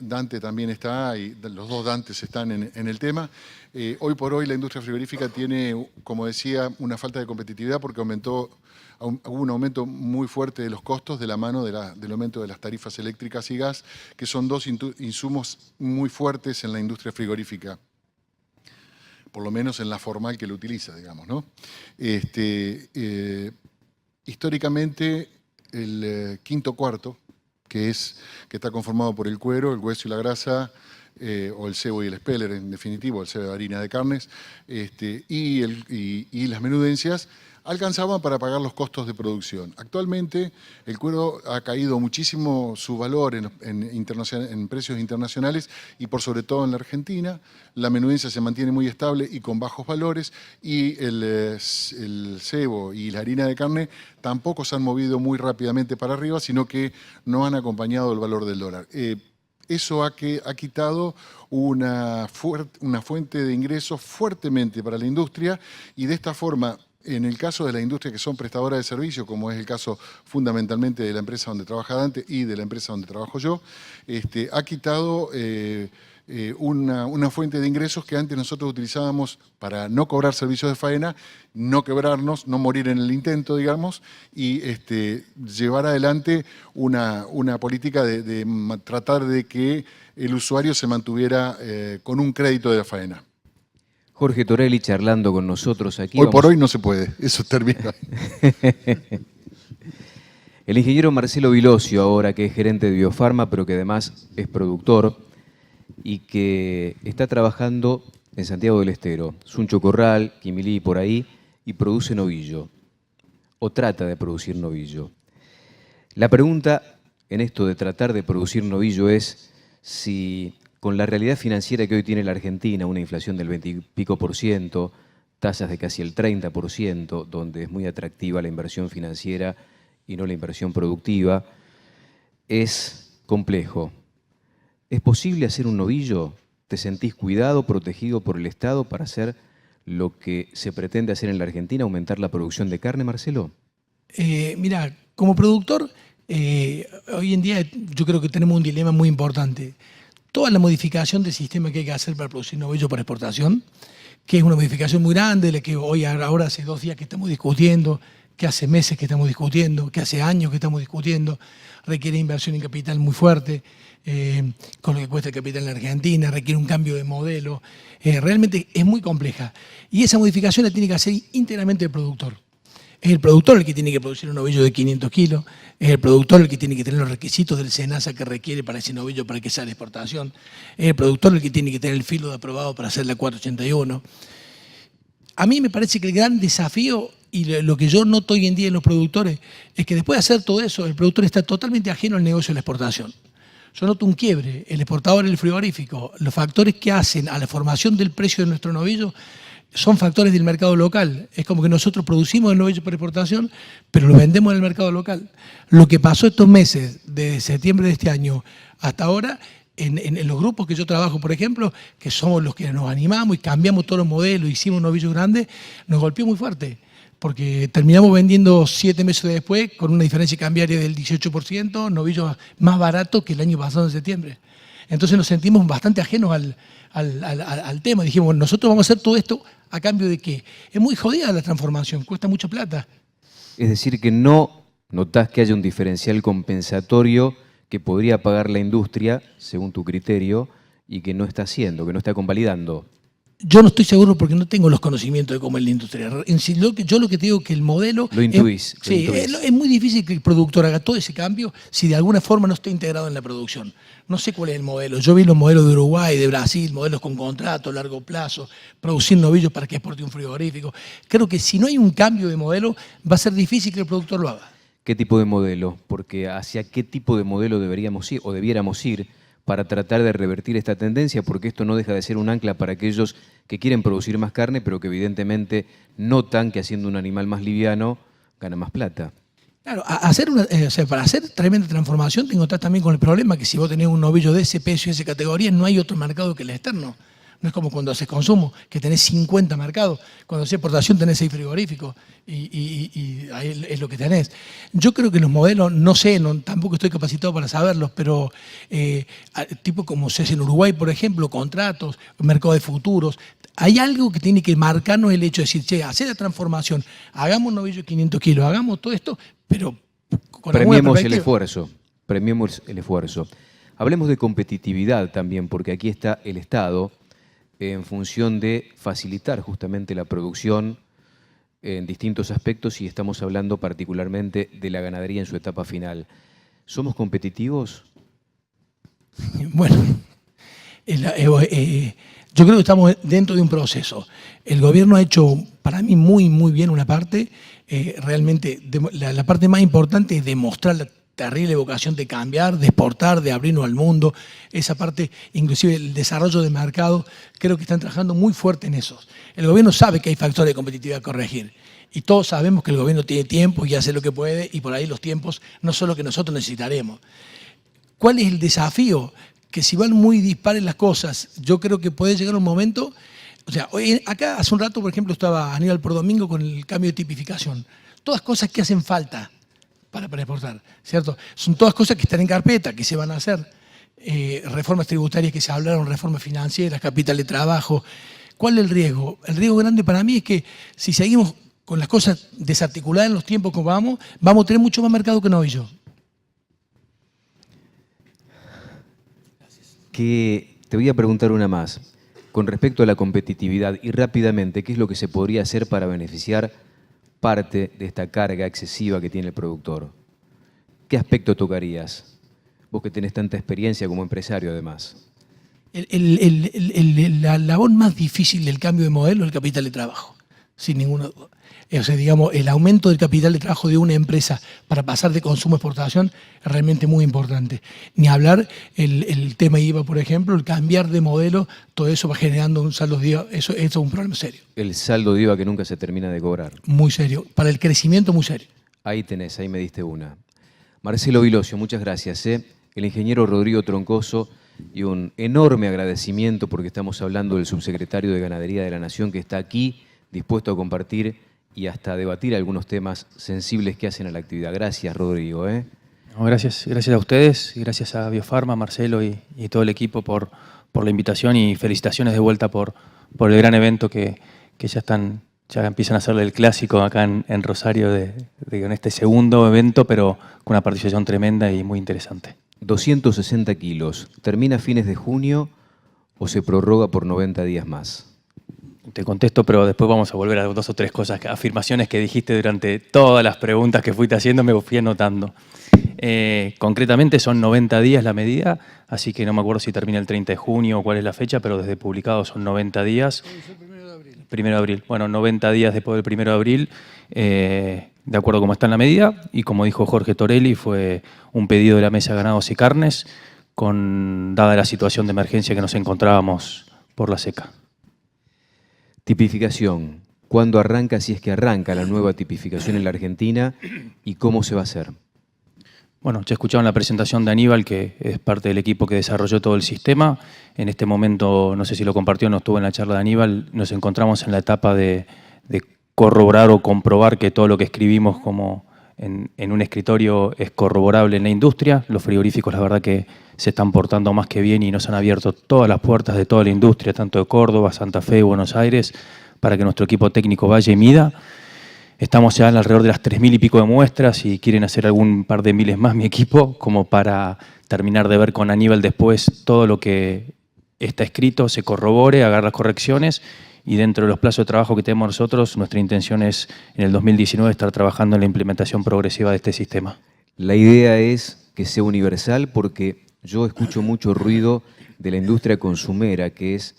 Dante también está, y los dos Dantes están en el tema. Hoy por hoy la industria frigorífica tiene, como decía, una falta de competitividad porque hubo un aumento muy fuerte de los costos de la mano del aumento de las tarifas eléctricas y gas, que son dos insumos muy fuertes en la industria frigorífica, por lo menos en la formal que lo utiliza, digamos, ¿no? Históricamente, el quinto cuarto, que está conformado por el cuero, el hueso y la grasa, o el cebo y el speller, en definitivo, el cebo de harina de carnes, y las menudencias, alcanzaban para pagar los costos de producción. Actualmente el cuero ha caído muchísimo su valor en precios internacionales y por sobre todo en la Argentina. La menudencia se mantiene muy estable y con bajos valores, y el cebo y la harina de carne tampoco se han movido muy rápidamente para arriba, sino que no han acompañado el valor del dólar. Eso ha quitado una fuente de ingresos fuertemente para la industria, y de esta forma, en el caso de la industria que son prestadoras de servicio, como es el caso fundamentalmente de la empresa donde trabaja Dante y de la empresa donde trabajo yo, ha quitado una fuente de ingresos que antes nosotros utilizábamos para no cobrar servicios de faena, no quebrarnos, no morir en el intento, digamos, y llevar adelante una política de tratar de que el usuario se mantuviera con un crédito de la faena. Jorge Torelli charlando con nosotros aquí. Hoy por hoy no se puede, eso termina. El ingeniero Marcelo Vilosio, ahora que es gerente de Biofarma, pero que además es productor y que está trabajando en Santiago del Estero, Suncho Corral, Quimilí, por ahí, y produce novillo, o trata de producir novillo. La pregunta en esto de tratar de producir novillo es si, con la realidad financiera que hoy tiene la Argentina, una inflación del 20 y pico %, tasas de casi el 30%, donde es muy atractiva la inversión financiera y no la inversión productiva, es complejo. ¿Es posible hacer un novillo? ¿Te sentís cuidado, protegido por el Estado para hacer lo que se pretende hacer en la Argentina, aumentar la producción de carne, Marcelo? Mira, como productor, hoy en día yo creo que tenemos un dilema muy importante. Toda la modificación del sistema que hay que hacer para producir novillo para exportación, que es una modificación muy grande, la que ahora hace 2 días que estamos discutiendo, que hace meses que estamos discutiendo, que hace años que estamos discutiendo, requiere inversión en capital muy fuerte, con lo que cuesta el capital en la Argentina, requiere un cambio de modelo, realmente es muy compleja. Y esa modificación la tiene que hacer íntegramente el productor. Es el productor el que tiene que producir un novillo de 500 kilos, es el productor el que tiene que tener los requisitos del SENASA que requiere para ese novillo para que sea la exportación, es el productor el que tiene que tener el filo de aprobado para hacer la 481. A mí me parece que el gran desafío y lo que yo noto hoy en día en los productores es que después de hacer todo eso, el productor está totalmente ajeno al negocio de la exportación. Yo noto un quiebre, el exportador, el frigorífico, los factores que hacen a la formación del precio de nuestro novillo son factores del mercado local. Es como que nosotros producimos el novillo para exportación, pero lo vendemos en el mercado local. Lo que pasó estos meses, de septiembre de este año hasta ahora, en los grupos que yo trabajo, por ejemplo, que somos los que nos animamos y cambiamos todos los modelos, hicimos novillos grandes, nos golpeó muy fuerte, porque terminamos vendiendo 7 meses después con una diferencia cambiaria del 18%, novillos más baratos que el año pasado en septiembre. Entonces nos sentimos bastante ajenos al tema. Dijimos, bueno, nosotros vamos a hacer todo esto a cambio de qué. Es muy jodida la transformación, cuesta mucha plata. Es decir, que no notás que haya un diferencial compensatorio que podría pagar la industria, según tu criterio, y que no está haciendo, que no está convalidando. Yo no estoy seguro porque no tengo los conocimientos de cómo es la industria. Yo lo que te digo es que el modelo... Lo intuís. Sí, es muy difícil que el productor haga todo ese cambio si de alguna forma no está integrado en la producción. No sé cuál es el modelo. Yo vi los modelos de Uruguay, de Brasil, modelos con contrato a largo plazo, producir novillos para que exporte un frigorífico. Creo que si no hay un cambio de modelo, va a ser difícil que el productor lo haga. ¿Qué tipo de modelo? Porque hacia qué tipo de modelo deberíamos ir o debiéramos ir para tratar de revertir esta tendencia, porque esto no deja de ser un ancla para aquellos que quieren producir más carne, pero que evidentemente notan que haciendo un animal más liviano gana más plata. Claro, para hacer tremenda transformación te encontrás también con el problema que si vos tenés un novillo de ese peso y esa categoría, no hay otro mercado que el externo. No es como cuando haces consumo, que tenés 50 mercados. Cuando haces exportación tenés 6 frigoríficos y ahí es lo que tenés. Yo creo que los modelos, no sé, tampoco estoy capacitado para saberlos, pero tipo como se hace en Uruguay, por ejemplo, contratos, mercado de futuros, hay algo que tiene que marcarnos el hecho de decir, che, hacer la transformación, hagamos un novillo de 500 kilos, hagamos todo esto, pero con premiemos el esfuerzo, premiemos el esfuerzo. Hablemos de competitividad también, porque aquí está el Estado en función de facilitar justamente la producción en distintos aspectos y estamos hablando particularmente de la ganadería en su etapa final. ¿Somos competitivos? Bueno, yo creo que estamos dentro de un proceso. El gobierno ha hecho, para mí, muy, muy bien una parte. Realmente, la parte más importante es demostrar la terrible vocación de cambiar, de exportar, de abrirnos al mundo. Esa parte, inclusive el desarrollo de mercado, creo que están trabajando muy fuerte en eso. El gobierno sabe que hay factores de competitividad a corregir. Y todos sabemos que el gobierno tiene tiempo y hace lo que puede, y por ahí los tiempos no son lo que nosotros necesitaremos. ¿Cuál es el desafío? Que si van muy dispares las cosas, yo creo que puede llegar un momento... O sea, acá hace un rato, por ejemplo, estaba Aníbal por Domingo con el cambio de tipificación. Todas cosas que hacen falta para exportar, ¿cierto? Son todas cosas que están en carpeta, que se van a hacer. Reformas tributarias que se hablaron, reformas financieras, capital de trabajo. ¿Cuál es el riesgo? El riesgo grande para mí es que si seguimos con las cosas desarticuladas en los tiempos como vamos a tener mucho más mercado que novillo. Que te voy a preguntar una más. Con respecto a la competitividad y rápidamente, ¿qué es lo que se podría hacer para beneficiar parte de esta carga excesiva que tiene el productor? ¿Qué aspecto tocarías? Vos que tenés tanta experiencia como empresario además. La labor más difícil del cambio de modelo es el capital de trabajo, sin ninguna duda. O sea, digamos, el aumento del capital de trabajo de una empresa para pasar de consumo a exportación es realmente muy importante. Ni hablar el tema IVA, por ejemplo, el cambiar de modelo, todo eso va generando un saldo de IVA, eso es un problema serio. El saldo de IVA que nunca se termina de cobrar. Muy serio, para el crecimiento muy serio. Ahí tenés, ahí me diste una. Marcelo Vilosio, muchas gracias. El ingeniero Rodrigo Troncoso, y un enorme agradecimiento porque estamos hablando del subsecretario de Ganadería de la Nación que está aquí dispuesto a compartir y hasta debatir algunos temas sensibles que hacen a la actividad. Gracias, Rodrigo. No, gracias a ustedes, y gracias a Biofarma, Marcelo y todo el equipo por la invitación y felicitaciones de vuelta por el gran evento que ya empiezan a hacerle el clásico acá en Rosario en este segundo evento, pero con una participación tremenda y muy interesante. 260 kilos. ¿Termina a fines de junio o se prorroga por 90 días más? Te contesto, pero después vamos a volver a 2 o 3 cosas, afirmaciones que dijiste durante todas las preguntas que fuiste haciendo, me fui anotando. Concretamente son 90 días la medida, así que no me acuerdo si termina el 30 de junio o cuál es la fecha, pero desde publicado son 90 días. El 1 de abril. 1 de abril. Bueno, 90 días después del 1 de abril, de acuerdo a cómo está en la medida, y como dijo Jorge Torelli, fue un pedido de la Mesa de Ganados y Carnes, dada la situación de emergencia que nos encontrábamos por la seca. Tipificación. ¿Cuándo arranca, si es que arranca, la nueva tipificación en la Argentina y cómo se va a hacer? Bueno, ya escucharon la presentación de Aníbal, que es parte del equipo que desarrolló todo el sistema. En este momento, no sé si lo compartió o no estuvo en la charla de Aníbal, nos encontramos en la etapa de corroborar o comprobar que todo lo que escribimos como en un escritorio es corroborable en la industria. Los frigoríficos, la verdad que se están portando más que bien y nos han abierto todas las puertas de toda la industria, tanto de Córdoba, Santa Fe y Buenos Aires, para que nuestro equipo técnico vaya y mida. Estamos ya alrededor de las 3.000 y pico de muestras y quieren hacer algún par de miles más mi equipo, como para terminar de ver con Aníbal después todo lo que está escrito, se corrobore, haga las correcciones, y dentro de los plazos de trabajo que tenemos nosotros, nuestra intención es en el 2019 estar trabajando en la implementación progresiva de este sistema. La idea es que sea universal porque yo escucho mucho ruido de la industria consumera que es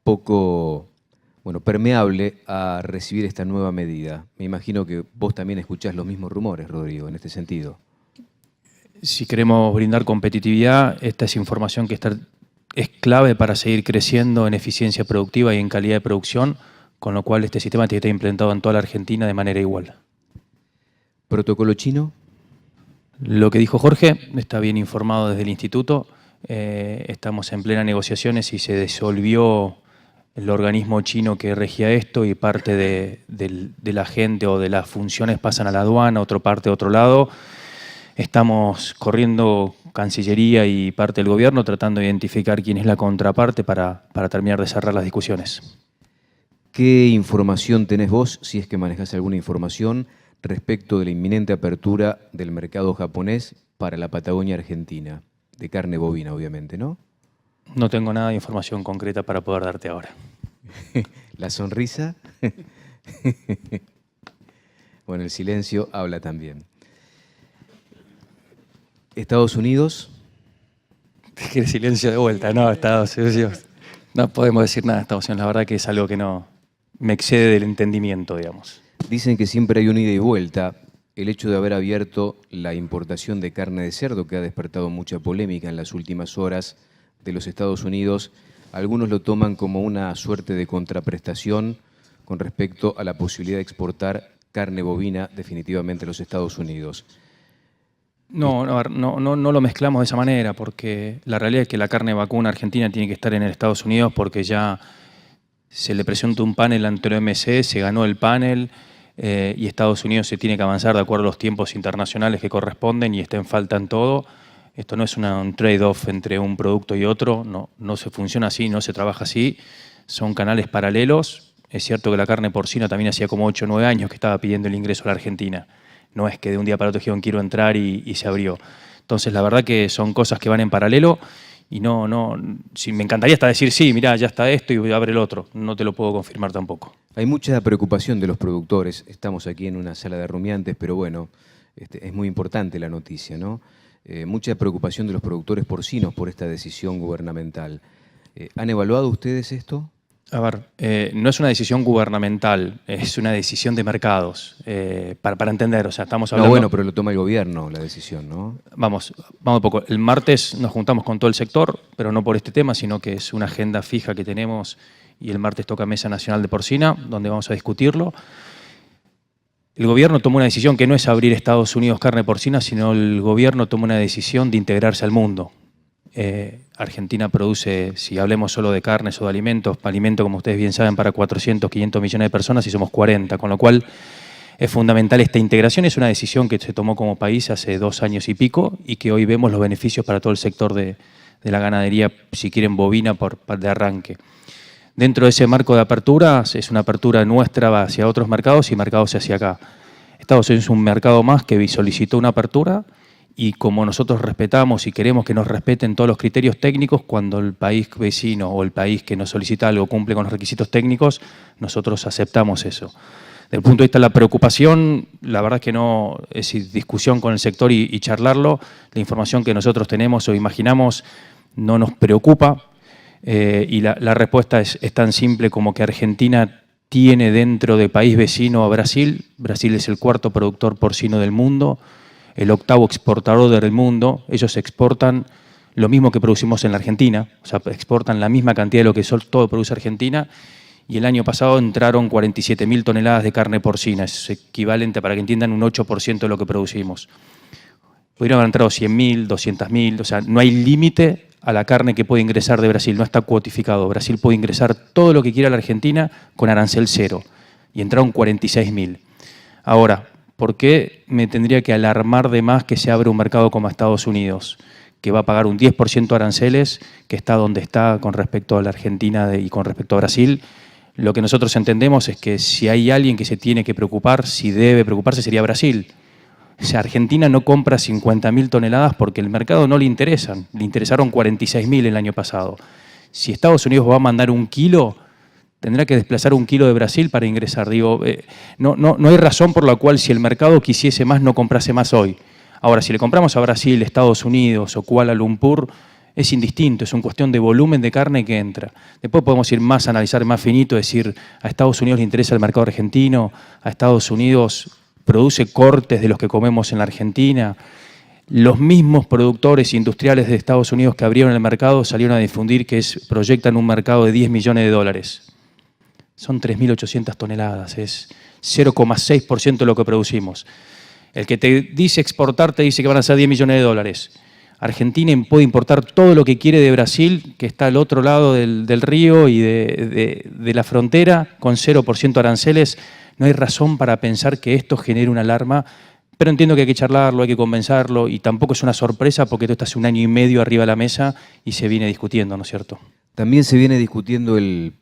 poco permeable a recibir esta nueva medida. Me imagino que vos también escuchás los mismos rumores, Rodrigo, en este sentido. Si queremos brindar competitividad, esta es información que es clave para seguir creciendo en eficiencia productiva y en calidad de producción, con lo cual este sistema tiene que estar implementado en toda la Argentina de manera igual. ¿Protocolo chino? Lo que dijo Jorge está bien informado desde el instituto. Estamos en plenas negociaciones y se disolvió el organismo chino que regía esto y parte de la gente o de las funciones pasan a la aduana, otra parte a otro lado. Estamos corriendo Cancillería y parte del gobierno tratando de identificar quién es la contraparte para terminar de cerrar las discusiones. ¿Qué información tenés vos, si es que manejás alguna información, respecto de la inminente apertura del mercado japonés para la Patagonia Argentina? De carne bovina, obviamente, ¿no? No tengo nada de información concreta para poder darte ahora. ¿La sonrisa? Bueno, el silencio habla también. ¿Estados Unidos? El silencio de vuelta, no, Estados Unidos. No podemos decir nada de Estados Unidos, la verdad que es algo que no me excede del entendimiento, digamos. Dicen que siempre hay un ida y vuelta. El hecho de haber abierto la importación de carne de cerdo, que ha despertado mucha polémica en las últimas horas de los Estados Unidos, algunos lo toman como una suerte de contraprestación con respecto a la posibilidad de exportar carne bovina definitivamente a los Estados Unidos. No lo mezclamos de esa manera, porque la realidad es que la carne vacuna argentina tiene que estar en Estados Unidos porque ya se le presentó un panel ante el OMC, se ganó el panel y Estados Unidos se tiene que avanzar de acuerdo a los tiempos internacionales que corresponden y está en falta en todo. Esto no es un trade-off entre un producto y otro, no se funciona así, no se trabaja así, son canales paralelos. Es cierto que la carne porcina también hacía como 8 o 9 años que estaba pidiendo el ingreso a la Argentina. No es que de un día para otro dijeron quiero entrar y se abrió. Entonces la verdad que son cosas que van en paralelo y si me encantaría hasta decir sí, mirá, ya está esto y abre el otro. No te lo puedo confirmar tampoco. Hay mucha preocupación de los productores. Estamos aquí en una sala de rumiantes, pero bueno, es muy importante la noticia, ¿no? Mucha preocupación de los productores porcinos por esta decisión gubernamental. ¿Han evaluado ustedes esto? A ver, no es una decisión gubernamental, es una decisión de mercados, para entender, o sea, estamos hablando... No, bueno, pero lo toma el gobierno la decisión, ¿no? Vamos un poco. El martes nos juntamos con todo el sector, pero no por este tema, sino que es una agenda fija que tenemos y el martes toca Mesa Nacional de Porcina, donde vamos a discutirlo. El gobierno tomó una decisión que no es abrir Estados Unidos carne porcina, sino el gobierno tomó una decisión de integrarse al mundo. Argentina produce, si hablemos solo de carnes o de alimentos, como ustedes bien saben, para 400, 500 millones de personas y somos 40, con lo cual es fundamental esta integración. Es una decisión que se tomó como país hace 2 años y pico y que hoy vemos los beneficios para todo el sector de la ganadería, si quieren bovina, de arranque. Dentro de ese marco de apertura, es una apertura nuestra hacia otros mercados y mercados hacia acá. Estados Unidos es un mercado más que solicitó una apertura y como nosotros respetamos y queremos que nos respeten todos los criterios técnicos, cuando el país vecino o el país que nos solicita algo cumple con los requisitos técnicos, nosotros aceptamos eso. Desde el punto de vista de la preocupación, la verdad es que no es discusión con el sector y charlarlo. La información que nosotros tenemos o imaginamos no nos preocupa y la respuesta es tan simple como que Argentina tiene dentro del país vecino a Brasil. Brasil es el 4º productor porcino del mundo, el 8º exportador del mundo. Ellos exportan lo mismo que producimos en la Argentina, o sea, exportan la misma cantidad de lo que todo produce Argentina, y el año pasado entraron 47.000 toneladas de carne porcina, es equivalente, para que entiendan, un 8% de lo que producimos. Pudieron haber entrado 100.000, 200.000, o sea, no hay límite a la carne que puede ingresar de Brasil, no está cuotificado. Brasil puede ingresar todo lo que quiera a la Argentina con arancel cero, y entraron 46.000. Ahora, ¿por qué me tendría que alarmar de más que se abre un mercado como Estados Unidos, que va a pagar un 10% de aranceles, que está donde está con respecto a la Argentina y con respecto a Brasil? Lo que nosotros entendemos es que si hay alguien que se tiene que preocupar, si debe preocuparse, sería Brasil. O sea, Argentina no compra 50.000 toneladas porque el mercado no le interesan. Le interesaron 46.000 el año pasado. Si Estados Unidos va a mandar 1 kilo, tendrá que desplazar 1 kilo de Brasil para ingresar. Digo, no hay razón por la cual, si el mercado quisiese más, no comprase más hoy. Ahora, si le compramos a Brasil, Estados Unidos o Kuala Lumpur, es indistinto, es una cuestión de volumen de carne que entra. Después podemos ir más, analizar más finito, decir, a Estados Unidos le interesa el mercado argentino, a Estados Unidos produce cortes de los que comemos en la Argentina. Los mismos productores industriales de Estados Unidos que abrieron el mercado salieron a difundir que proyectan un mercado de 10 millones de dólares. Son 3.800 toneladas, es 0,6% de lo que producimos. El que te dice exportar te dice que van a ser 10 millones de dólares. Argentina puede importar todo lo que quiere de Brasil, que está al otro lado del río y de la frontera, con 0% aranceles. No hay razón para pensar que esto genere una alarma, pero entiendo que hay que charlarlo, hay que convencerlo, y tampoco es una sorpresa porque esto está hace 1 año y medio arriba de la mesa y se viene discutiendo, ¿no es cierto? También se viene discutiendo el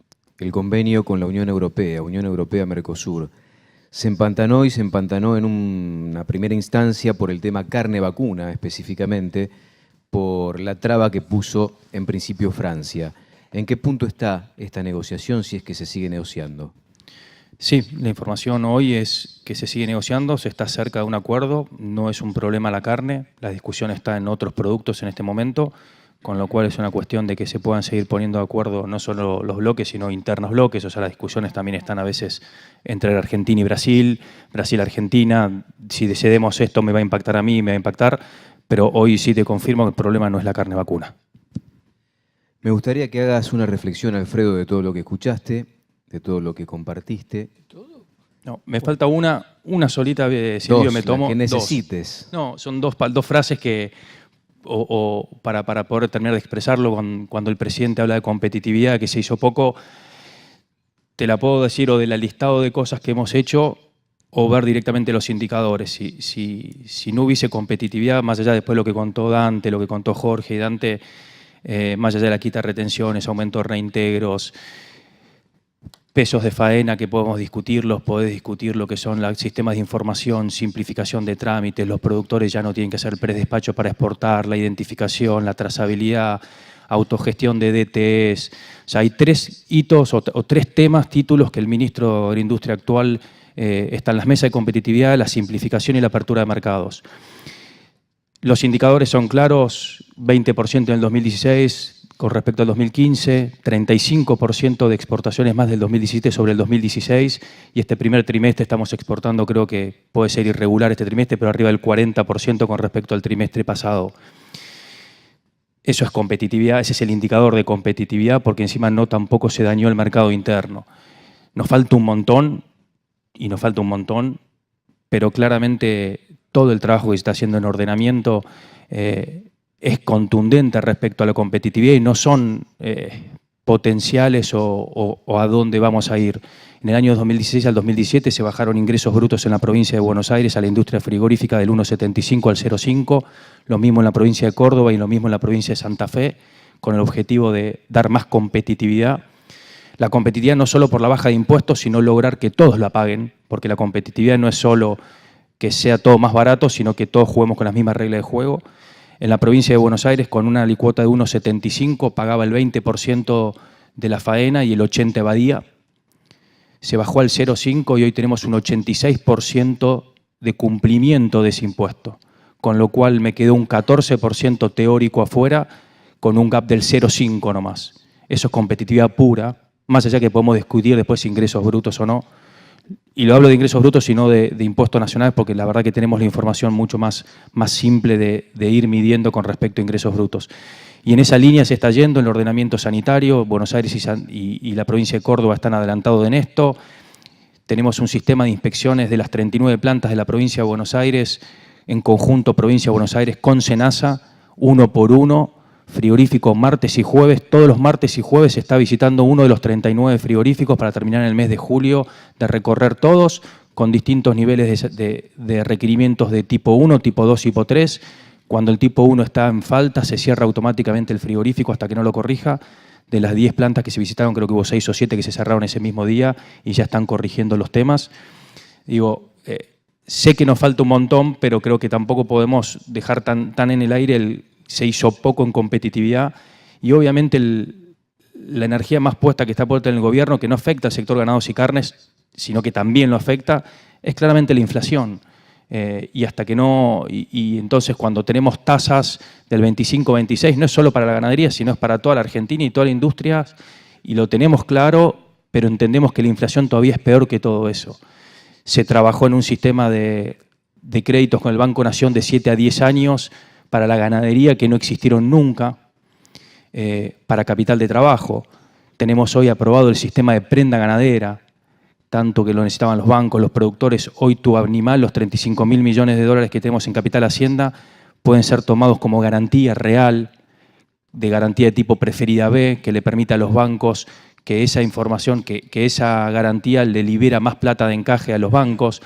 convenio con la Unión Europea-Mercosur. Se empantanó en una primera instancia por el tema carne vacuna, específicamente, por la traba que puso en principio Francia. ¿En qué punto está esta negociación, si es que se sigue negociando? Sí, la información hoy es que se sigue negociando, se está cerca de un acuerdo, no es un problema la carne, la discusión está en otros productos en este momento, con lo cual es una cuestión de que se puedan seguir poniendo de acuerdo no solo los bloques, sino internos bloques. O sea, las discusiones también están a veces entre Argentina y Brasil, Brasil-Argentina. Si decidimos esto me va a impactar a mí, me va a impactar, pero hoy sí te confirmo que el problema no es la carne vacuna. Me gustaría que hagas una reflexión, Alfredo, de todo lo que escuchaste, de todo lo que compartiste. No, me falta una solita, Silvio, me tomo. La que necesites. No, son dos frases que... para poder terminar de expresarlo, cuando el presidente habla de competitividad, que se hizo poco, te la puedo decir o del listado de cosas que hemos hecho o ver directamente los indicadores. Si no hubiese competitividad, más allá después de lo que contó Dante, lo que contó Jorge y Dante, más allá de la quita de retenciones, aumento de reintegros, pesos de faena que podemos discutirlos, podés discutir lo que son los sistemas de información, simplificación de trámites, los productores ya no tienen que hacer predespacho para exportar, la identificación, la trazabilidad, autogestión de DTs. O sea, hay 3 hitos o 3 títulos que el ministro de Agroindustria actual está en las mesas de competitividad, la simplificación y la apertura de mercados. Los indicadores son claros, 20% en el 2016, con respecto al 2015, 35% de exportaciones más del 2017 sobre el 2016, y este primer trimestre estamos exportando, creo que puede ser irregular este trimestre, pero arriba del 40% con respecto al trimestre pasado. Eso es competitividad, ese es el indicador de competitividad, porque encima no tampoco se dañó el mercado interno. Nos falta un montón, pero claramente todo el trabajo que se está haciendo en ordenamiento es contundente respecto a la competitividad y no son potenciales o a dónde vamos a ir. En el año 2016 al 2017 se bajaron ingresos brutos en la provincia de Buenos Aires a la industria frigorífica del 1,75 al 0,5, lo mismo en la provincia de Córdoba y lo mismo en la provincia de Santa Fe, con el objetivo de dar más competitividad. La competitividad no solo por la baja de impuestos, sino lograr que todos la paguen, porque la competitividad no es solo que sea todo más barato, sino que todos juguemos con las mismas reglas de juego. En la provincia de Buenos Aires, con una alicuota de 1,75, pagaba el 20% de la faena y el 80% evadía. Se bajó al 0,5 y hoy tenemos un 86% de cumplimiento de ese impuesto, con lo cual me quedó un 14% teórico afuera, con un gap del 0,5 nomás. Eso es competitividad pura, más allá que podemos discutir después ingresos brutos o no. Y lo hablo de ingresos brutos y no de impuestos nacionales, porque la verdad que tenemos la información mucho más simple de ir midiendo con respecto a ingresos brutos. Y en esa línea se está yendo el ordenamiento sanitario. Buenos Aires y la provincia de Córdoba están adelantados en esto. Tenemos un sistema de inspecciones de las 39 plantas de la provincia de Buenos Aires, en conjunto provincia de Buenos Aires con SENASA, 1 por 1, frigoríficos martes y jueves. Todos los martes y jueves se está visitando uno de los 39 frigoríficos para terminar en el mes de julio de recorrer todos, con distintos niveles de requerimientos de tipo 1, tipo 2 y tipo 3. Cuando el tipo 1 está en falta, se cierra automáticamente el frigorífico hasta que no lo corrija. De las 10 plantas que se visitaron, creo que hubo 6 o 7 que se cerraron ese mismo día y ya están corrigiendo los temas. Digo, sé que nos falta un montón, pero creo que tampoco podemos dejar tan en el aire se hizo poco en competitividad y obviamente la energía más puesta que está puesta en el gobierno, que no afecta al sector ganados y carnes, sino que también lo afecta, es claramente la inflación. Y hasta que no, y entonces cuando tenemos tasas del 25-26, no es solo para la ganadería, sino es para toda la Argentina y toda la industria, y lo tenemos claro, pero entendemos que la inflación todavía es peor que todo eso. Se trabajó en un sistema de créditos con el Banco Nación de 7 a 10 años para la ganadería que no existieron nunca, para capital de trabajo. Tenemos hoy aprobado el sistema de prenda ganadera, tanto que lo necesitaban los bancos, los productores. Hoy tu animal, los 35.000 millones de dólares que tenemos en Capital Hacienda, pueden ser tomados como garantía real, de garantía de tipo preferida B, que le permita a los bancos que esa información, que esa garantía le libera más plata de encaje a los bancos.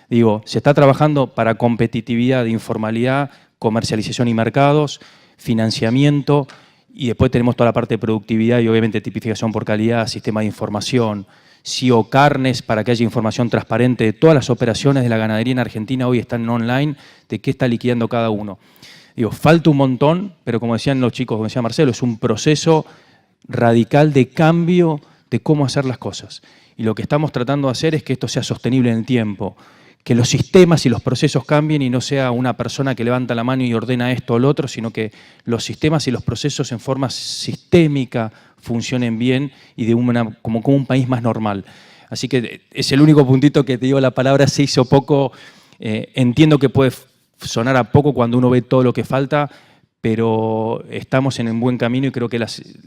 Digo, se está trabajando para competitividad, informalidad, comercialización y mercados, financiamiento, y después tenemos toda la parte de productividad y obviamente tipificación por calidad, sistema de información, SIO Carnes, para que haya información transparente de todas las operaciones de la ganadería en Argentina. Hoy están online, de qué está liquidando cada uno. Digo, falta un montón, pero como decían los chicos, como decía Marcelo, es un proceso radical de cambio de cómo hacer las cosas. Y lo que estamos tratando de hacer es que esto sea sostenible en el tiempo, que los sistemas y los procesos cambien y no sea una persona que levanta la mano y ordena esto o lo otro, sino que los sistemas y los procesos en forma sistémica funcionen bien y de como un país más normal. Así que es el único puntito que te digo, la palabra se hizo poco. Entiendo que puede sonar a poco cuando uno ve todo lo que falta, pero estamos en un buen camino y creo que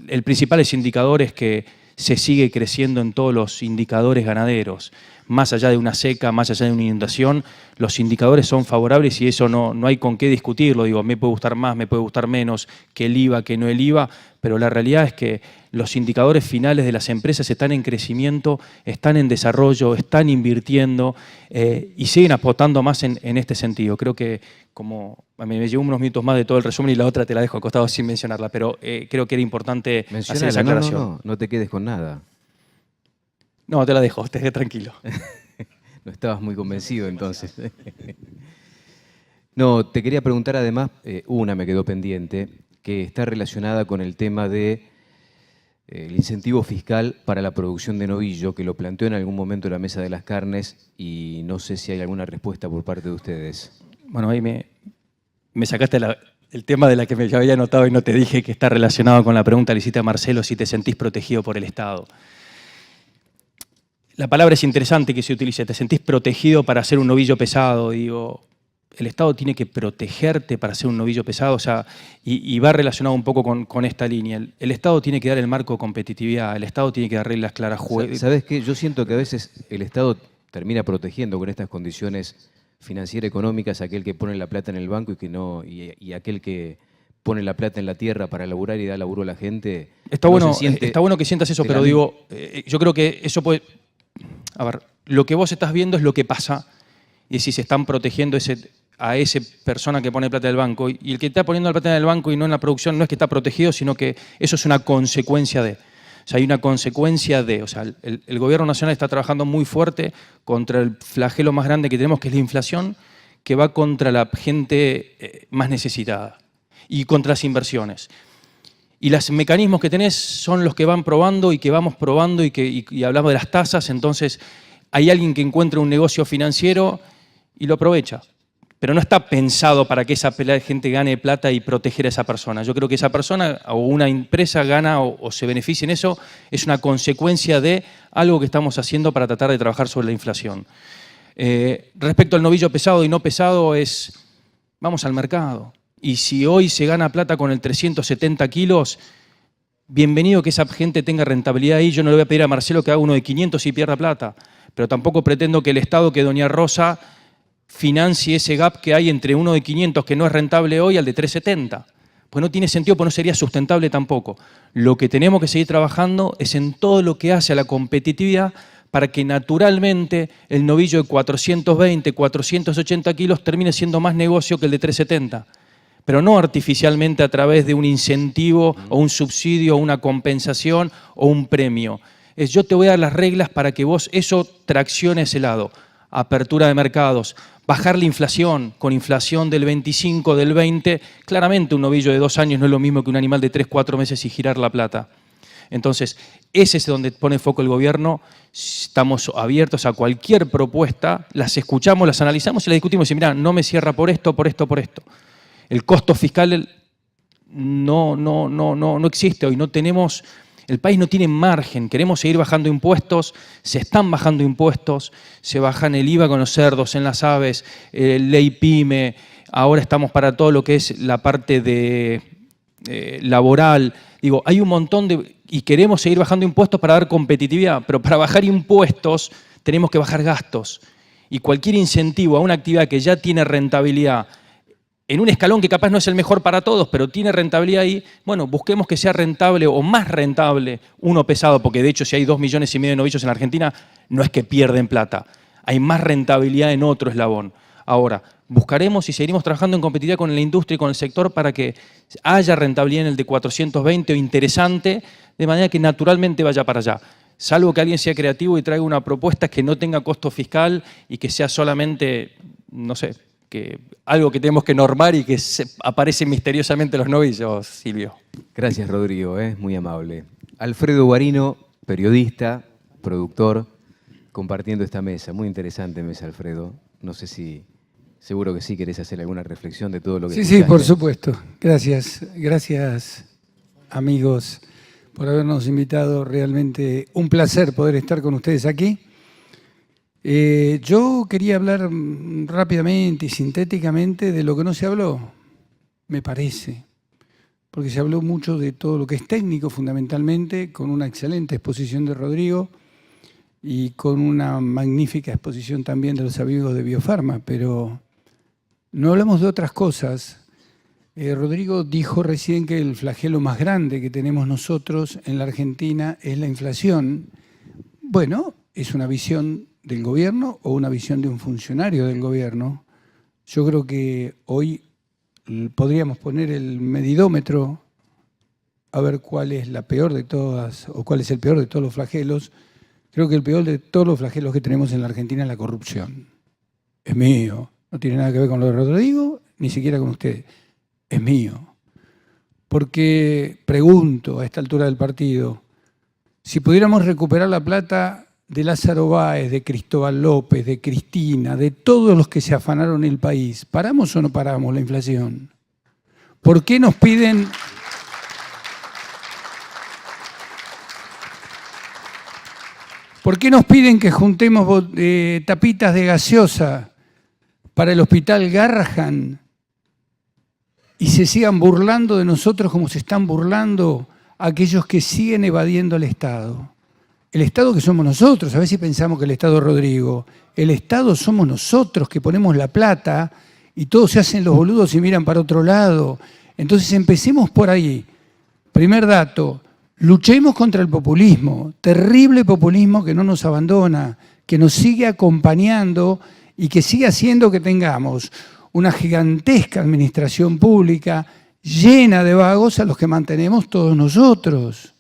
el principal indicador es que se sigue creciendo en todos los indicadores ganaderos. Más allá de una seca, más allá de una inundación, los indicadores son favorables y eso no hay con qué discutirlo. Digo, me puede gustar más, me puede gustar menos, que el IVA, que no el IVA, pero la realidad es que los indicadores finales de las empresas están en crecimiento, están en desarrollo, están invirtiendo y siguen apostando más en este sentido. Creo que, como me llevo unos minutos más de todo el resumen y la otra te la dejo al costado sin mencionarla, pero creo que era importante hacer esa aclaración. No te quedes con nada. No, te la dejo, te tranquilo. No estabas muy convencido entonces. No, te quería preguntar además, una me quedó pendiente, que está relacionada con el tema de el incentivo fiscal para la producción de novillo, que lo planteó en algún momento la Mesa de las Carnes y no sé si hay alguna respuesta por parte de ustedes. Bueno, ahí me sacaste el tema de la que yo había notado y no te dije, que está relacionado con la pregunta que le hiciste a Marcelo, si te sentís protegido por el Estado. La palabra es interesante que se utilice, te sentís protegido para hacer un novillo pesado. Digo, el Estado tiene que protegerte para hacer un novillo pesado, o sea, y va relacionado un poco con esta línea. El Estado tiene que dar el marco de competitividad, el Estado tiene que dar reglas claras. ¿Sabes qué? Yo siento que a veces el Estado termina protegiendo con estas condiciones financieras económicas a aquel que pone la plata en el banco y aquel que pone la plata en la tierra para laburar y da laburo a la gente. Está bueno que sientas eso, pero digo, yo creo que eso puede... A ver, lo que vos estás viendo es lo que pasa y si se están protegiendo a esa persona que pone plata en el banco. Y el que está poniendo la plata en el banco y no en la producción no es que está protegido, sino que eso es una consecuencia de. O sea, hay una consecuencia de. O sea, el gobierno nacional está trabajando muy fuerte contra el flagelo más grande que tenemos, que es la inflación, que va contra la gente más necesitada y contra las inversiones. Y los mecanismos que tenés son los que van probando y que vamos probando y hablamos de las tasas, entonces hay alguien que encuentra un negocio financiero y lo aprovecha. Pero no está pensado para que esa gente gane plata y proteger a esa persona. Yo creo que esa persona o una empresa gana o se beneficia en eso, es una consecuencia de algo que estamos haciendo para tratar de trabajar sobre la inflación. Respecto al novillo pesado y no pesado es, vamos al mercado. Y si hoy se gana plata con el 370 kilos, bienvenido que esa gente tenga rentabilidad ahí. Yo no le voy a pedir a Marcelo que haga uno de 500 y pierda plata, pero tampoco pretendo que el Estado, que doña Rosa, financie ese gap que hay entre uno de 500 que no es rentable hoy al de 370. Pues no tiene sentido, pues no sería sustentable tampoco. Lo que tenemos que seguir trabajando es en todo lo que hace a la competitividad para que naturalmente el novillo de 420, 480 kilos termine siendo más negocio que el de 370. Pero no artificialmente a través de un incentivo o un subsidio o una compensación o un premio. Es yo te voy a dar las reglas para que vos eso traccione ese lado. Apertura de mercados, bajar la inflación, con inflación del 25, del 20, claramente un novillo de 2 años no es lo mismo que un animal de 3, 4 meses y girar la plata. Entonces, ese es donde pone foco el gobierno. Estamos abiertos a cualquier propuesta, las escuchamos, las analizamos y las discutimos. Y mirá, no me cierra por esto, por esto, por esto. El costo fiscal no existe hoy, no tenemos, el país no tiene margen, queremos seguir bajando impuestos, se están bajando impuestos, se bajan el IVA con los cerdos, en las aves, ley PYME, ahora estamos para todo lo que es la parte de laboral. Digo, hay un montón de, y queremos seguir bajando impuestos para dar competitividad, pero para bajar impuestos tenemos que bajar gastos. Y cualquier incentivo a una actividad que ya tiene rentabilidad, en un escalón que capaz no es el mejor para todos, pero tiene rentabilidad ahí, bueno, busquemos que sea rentable o más rentable uno pesado, porque de hecho si hay 2,5 millones de novillos en la Argentina, no es que pierden plata, hay más rentabilidad en otro eslabón. Ahora, buscaremos y seguiremos trabajando en competitividad con la industria y con el sector para que haya rentabilidad en el de 420 o interesante, de manera que naturalmente vaya para allá. Salvo que alguien sea creativo y traiga una propuesta que no tenga costo fiscal y que sea solamente, no sé, que algo que tenemos que normar y que aparece misteriosamente en los novillos, Silvio. Gracias, Rodrigo, muy amable. Alfredo Guarino, periodista, productor, compartiendo esta mesa. Muy interesante mesa, Alfredo. No sé si, seguro que sí querés hacer alguna reflexión de todo lo que Sí, por supuesto. Gracias, gracias, amigos, por habernos invitado. Realmente un placer poder estar con ustedes aquí. Yo quería hablar rápidamente y sintéticamente de lo que no se habló, me parece, porque se habló mucho de todo lo que es técnico fundamentalmente, con una excelente exposición de Rodrigo y con una magnífica exposición también de los amigos de Biofarma, pero no hablamos de otras cosas. Rodrigo dijo recién que el flagelo más grande que tenemos nosotros en la Argentina es la inflación. Bueno, es una visión del gobierno o una visión de un funcionario del gobierno. Yo creo que hoy podríamos poner el medidómetro a ver cuál es la peor de todas o cuál es el peor de todos los flagelos. Creo que el peor de todos los flagelos que tenemos en la Argentina es la corrupción. Es mío, no tiene nada que ver con lo de Rodrigo, ni siquiera con usted. Es mío. Porque pregunto a esta altura del partido, si pudiéramos recuperar la plata de Lázaro Báez, de Cristóbal López, de Cristina, de todos los que se afanaron el país, ¿paramos o no paramos la inflación? ¿Por qué nos piden... ¿Por qué nos piden que juntemos tapitas de gaseosa para el hospital Garrahan y se sigan burlando de nosotros como se están burlando aquellos que siguen evadiendo el Estado? El Estado que somos nosotros, a ver si pensamos que el Estado es Rodrigo. El Estado somos nosotros que ponemos la plata y todos se hacen los boludos y miran para otro lado. Entonces empecemos por ahí. Primer dato, luchemos contra el populismo, terrible populismo que no nos abandona, que nos sigue acompañando y que sigue haciendo que tengamos una gigantesca administración pública llena de vagos a los que mantenemos todos nosotros.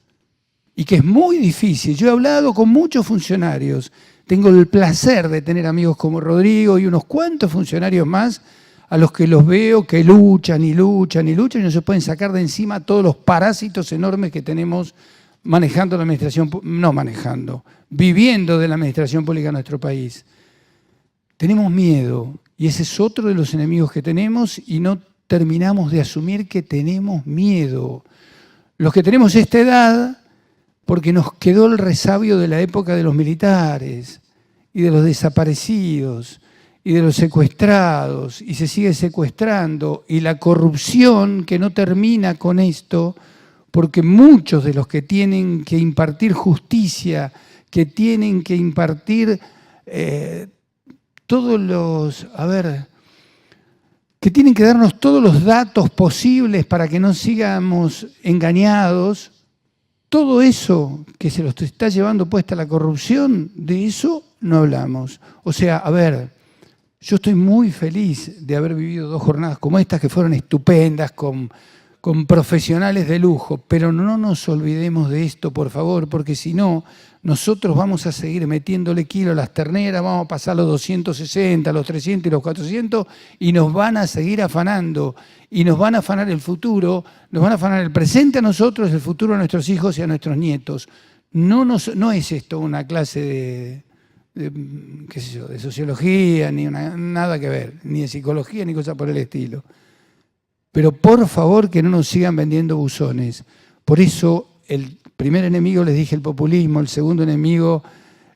y que es muy difícil. Yo he hablado con muchos funcionarios, tengo el placer de tener amigos como Rodrigo y unos cuantos funcionarios más a los que los veo que luchan y luchan y luchan y no se pueden sacar de encima todos los parásitos enormes que tenemos manejando la administración, no manejando, viviendo de la administración pública en nuestro país. Tenemos miedo y ese es otro de los enemigos que tenemos y no terminamos de asumir que tenemos miedo. Los que tenemos esta edad, porque nos quedó el resabio de la época de los militares y de los desaparecidos y de los secuestrados y se sigue secuestrando y la corrupción que no termina con esto, porque muchos de los que tienen que impartir justicia, que tienen que impartir que tienen que darnos todos los datos posibles para que no sigamos engañados, todo eso que se los está llevando puesta la corrupción, de eso no hablamos. O sea, yo estoy muy feliz de haber vivido 2 jornadas como estas que fueron estupendas, con profesionales de lujo, pero no nos olvidemos de esto, por favor, porque si no, nosotros vamos a seguir metiéndole kilo a las terneras, vamos a pasar los 260, los 300 y los 400 y nos van a seguir afanando y nos van a afanar el futuro, nos van a afanar el presente a nosotros, el futuro a nuestros hijos y a nuestros nietos. No es esto una clase de sociología, ni nada que ver, ni de psicología, ni cosa por el estilo. Pero por favor que no nos sigan vendiendo buzones. Por eso el primer enemigo, les dije, el populismo, el segundo enemigo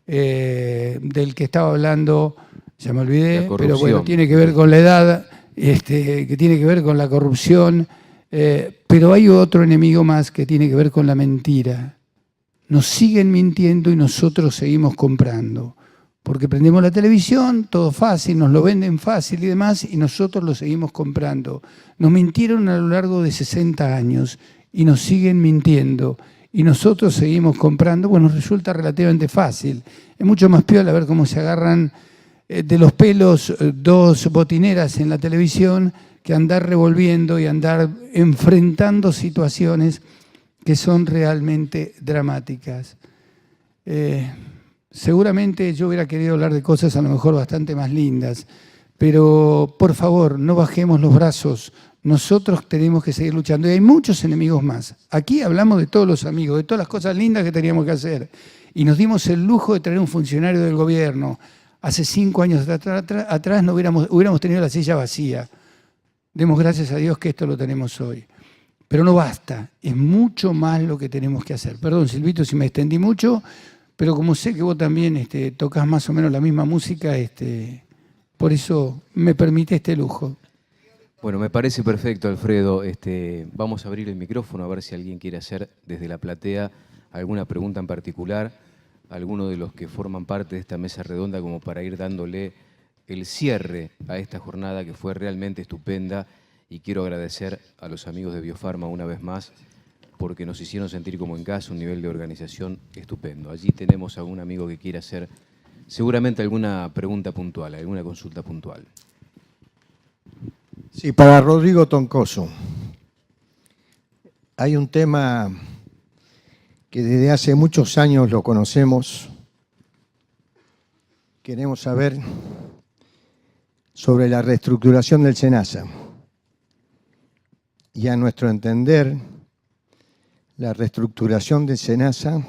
del que estaba hablando, ya me olvidé, pero bueno, tiene que ver con la edad, que tiene que ver con la corrupción, pero hay otro enemigo más que tiene que ver con la mentira. Nos siguen mintiendo y nosotros seguimos comprando. Porque prendemos la televisión, todo fácil, nos lo venden fácil y demás, y nosotros lo seguimos comprando. Nos mintieron a lo largo de 60 años y nos siguen mintiendo. Y nosotros seguimos comprando. Bueno, resulta relativamente fácil. Es mucho más piola ver cómo se agarran de los pelos 2 botineras en la televisión que andar revolviendo y andar enfrentando situaciones que son realmente dramáticas. Seguramente yo hubiera querido hablar de cosas a lo mejor bastante más lindas, pero por favor, no bajemos los brazos. Nosotros tenemos que seguir luchando y hay muchos enemigos más. Aquí hablamos de todos los amigos, de todas las cosas lindas que teníamos que hacer y nos dimos el lujo de traer un funcionario del gobierno. Hace 5 años atrás no hubiéramos tenido la silla vacía. Demos gracias a Dios que esto lo tenemos hoy. Pero no basta, es mucho más lo que tenemos que hacer. Perdón, Silvito, si me extendí mucho, pero como sé que vos también tocás más o menos la misma música, por eso me permite este lujo. Bueno, me parece perfecto, Alfredo. Vamos a abrir el micrófono a ver si alguien quiere hacer desde la platea alguna pregunta en particular, alguno de los que forman parte de esta mesa redonda, como para ir dándole el cierre a esta jornada que fue realmente estupenda. Y quiero agradecer a los amigos de Biofarma una vez más, porque nos hicieron sentir como en casa, un nivel de organización estupendo. Allí tenemos a un amigo que quiere hacer seguramente alguna pregunta puntual, alguna consulta puntual. Sí, para Rodrigo Toncoso. Hay un tema que desde hace muchos años lo conocemos. Queremos saber sobre la reestructuración del SENASA. Y a nuestro entender, la reestructuración del SENASA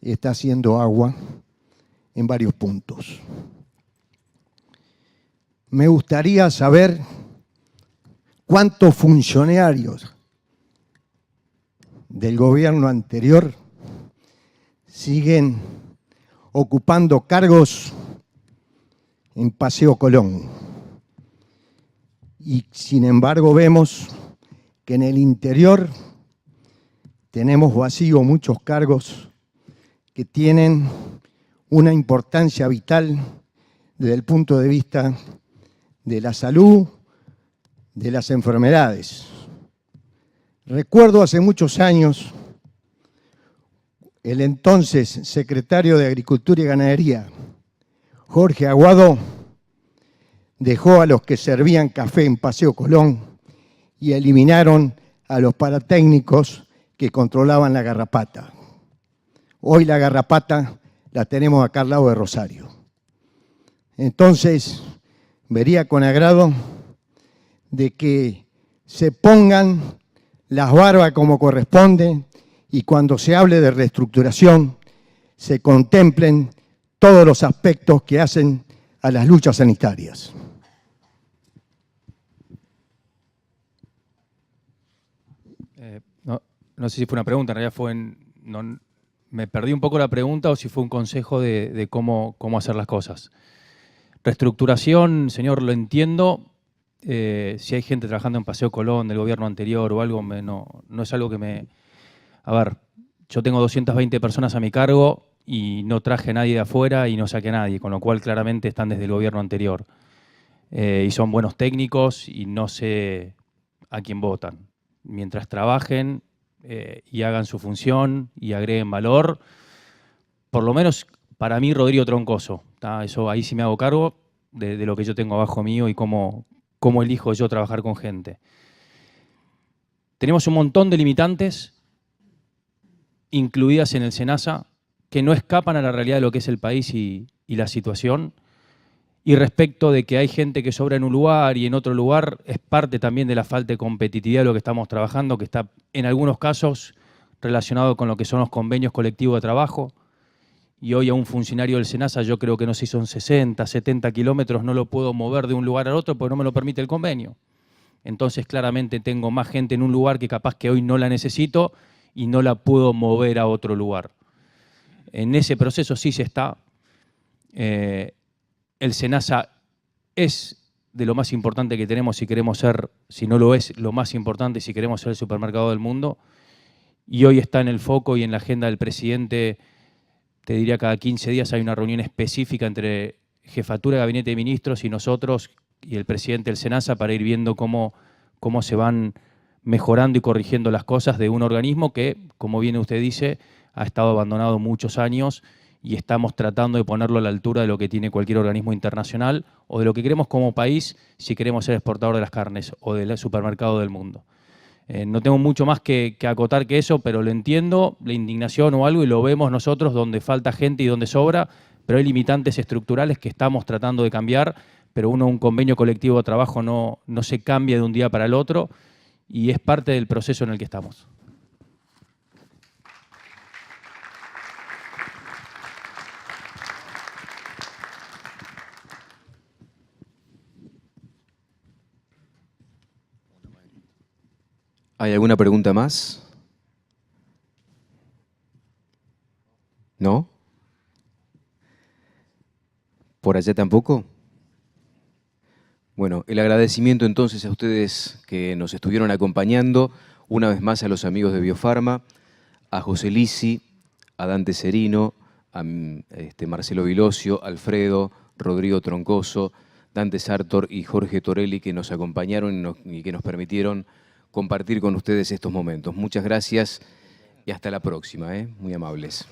está haciendo agua en varios puntos. Me gustaría saber cuántos funcionarios del gobierno anterior siguen ocupando cargos en Paseo Colón. Y sin embargo vemos que en el interior tenemos vacío muchos cargos que tienen una importancia vital desde el punto de vista de la salud, de las enfermedades. Recuerdo hace muchos años el entonces secretario de Agricultura y Ganadería, Jorge Aguado, dejó a los que servían café en Paseo Colón y eliminaron a los paratécnicos que controlaban la garrapata. hoy la garrapata la tenemos acá al lado de Rosario. Entonces, vería con agrado de que se pongan las barbas como corresponde y cuando se hable de reestructuración se contemplen todos los aspectos que hacen a las luchas sanitarias. No sé si fue una pregunta, en realidad me perdí un poco la pregunta o si fue un consejo de cómo hacer las cosas. Reestructuración, señor, lo entiendo. Si hay gente trabajando en Paseo Colón del gobierno anterior o algo, no es algo que me... A ver, yo tengo 220 personas a mi cargo y no traje a nadie de afuera y no saqué a nadie, con lo cual claramente están desde el gobierno anterior. Y son buenos técnicos y no sé a quién votan. Mientras trabajen y hagan su función y agreguen valor, por lo menos para mí Rodrigo Troncoso, ¿tá? Eso ahí sí me hago cargo de lo que yo tengo abajo mío y cómo elijo yo trabajar con gente. Tenemos un montón de limitantes incluidas en el SENASA que no escapan a la realidad de lo que es el país y la situación. Y respecto de que hay gente que sobra en un lugar y en otro lugar, es parte también de la falta de competitividad de lo que estamos trabajando, que está en algunos casos relacionado con lo que son los convenios colectivos de trabajo. Y hoy a un funcionario del SENASA, yo creo que no sé si son 60, 70 kilómetros, no lo puedo mover de un lugar al otro porque no me lo permite el convenio. Entonces claramente tengo más gente en un lugar que capaz que hoy no la necesito y no la puedo mover a otro lugar. En ese proceso sí se está. El SENASA es de lo más importante que tenemos si queremos ser, si no lo es, lo más importante si queremos ser el supermercado del mundo. Y hoy está en el foco y en la agenda del presidente. Te diría cada 15 días hay una reunión específica entre Jefatura de Gabinete de Ministros y nosotros y el presidente del SENASA para ir viendo cómo se van mejorando y corrigiendo las cosas de un organismo que, como bien usted dice, ha estado abandonado muchos años y estamos tratando de ponerlo a la altura de lo que tiene cualquier organismo internacional o de lo que queremos como país si queremos ser exportador de las carnes o del supermercado del mundo. No tengo mucho más que acotar que eso, pero lo entiendo, la indignación o algo, y lo vemos nosotros donde falta gente y donde sobra, pero hay limitantes estructurales que estamos tratando de cambiar, pero un convenio colectivo de trabajo no se cambia de un día para el otro y es parte del proceso en el que estamos. ¿Hay alguna pregunta más? ¿No? ¿Por allá tampoco? Bueno, el agradecimiento entonces a ustedes que nos estuvieron acompañando, una vez más a los amigos de Biofarma, a José Lisi, a Dante Serino, a Marcelo Vilosio, Alfredo, Rodrigo Troncoso, Dante Sartor y Jorge Torelli que nos acompañaron y que nos permitieron compartir con ustedes estos momentos. Muchas gracias y hasta la próxima, muy amables.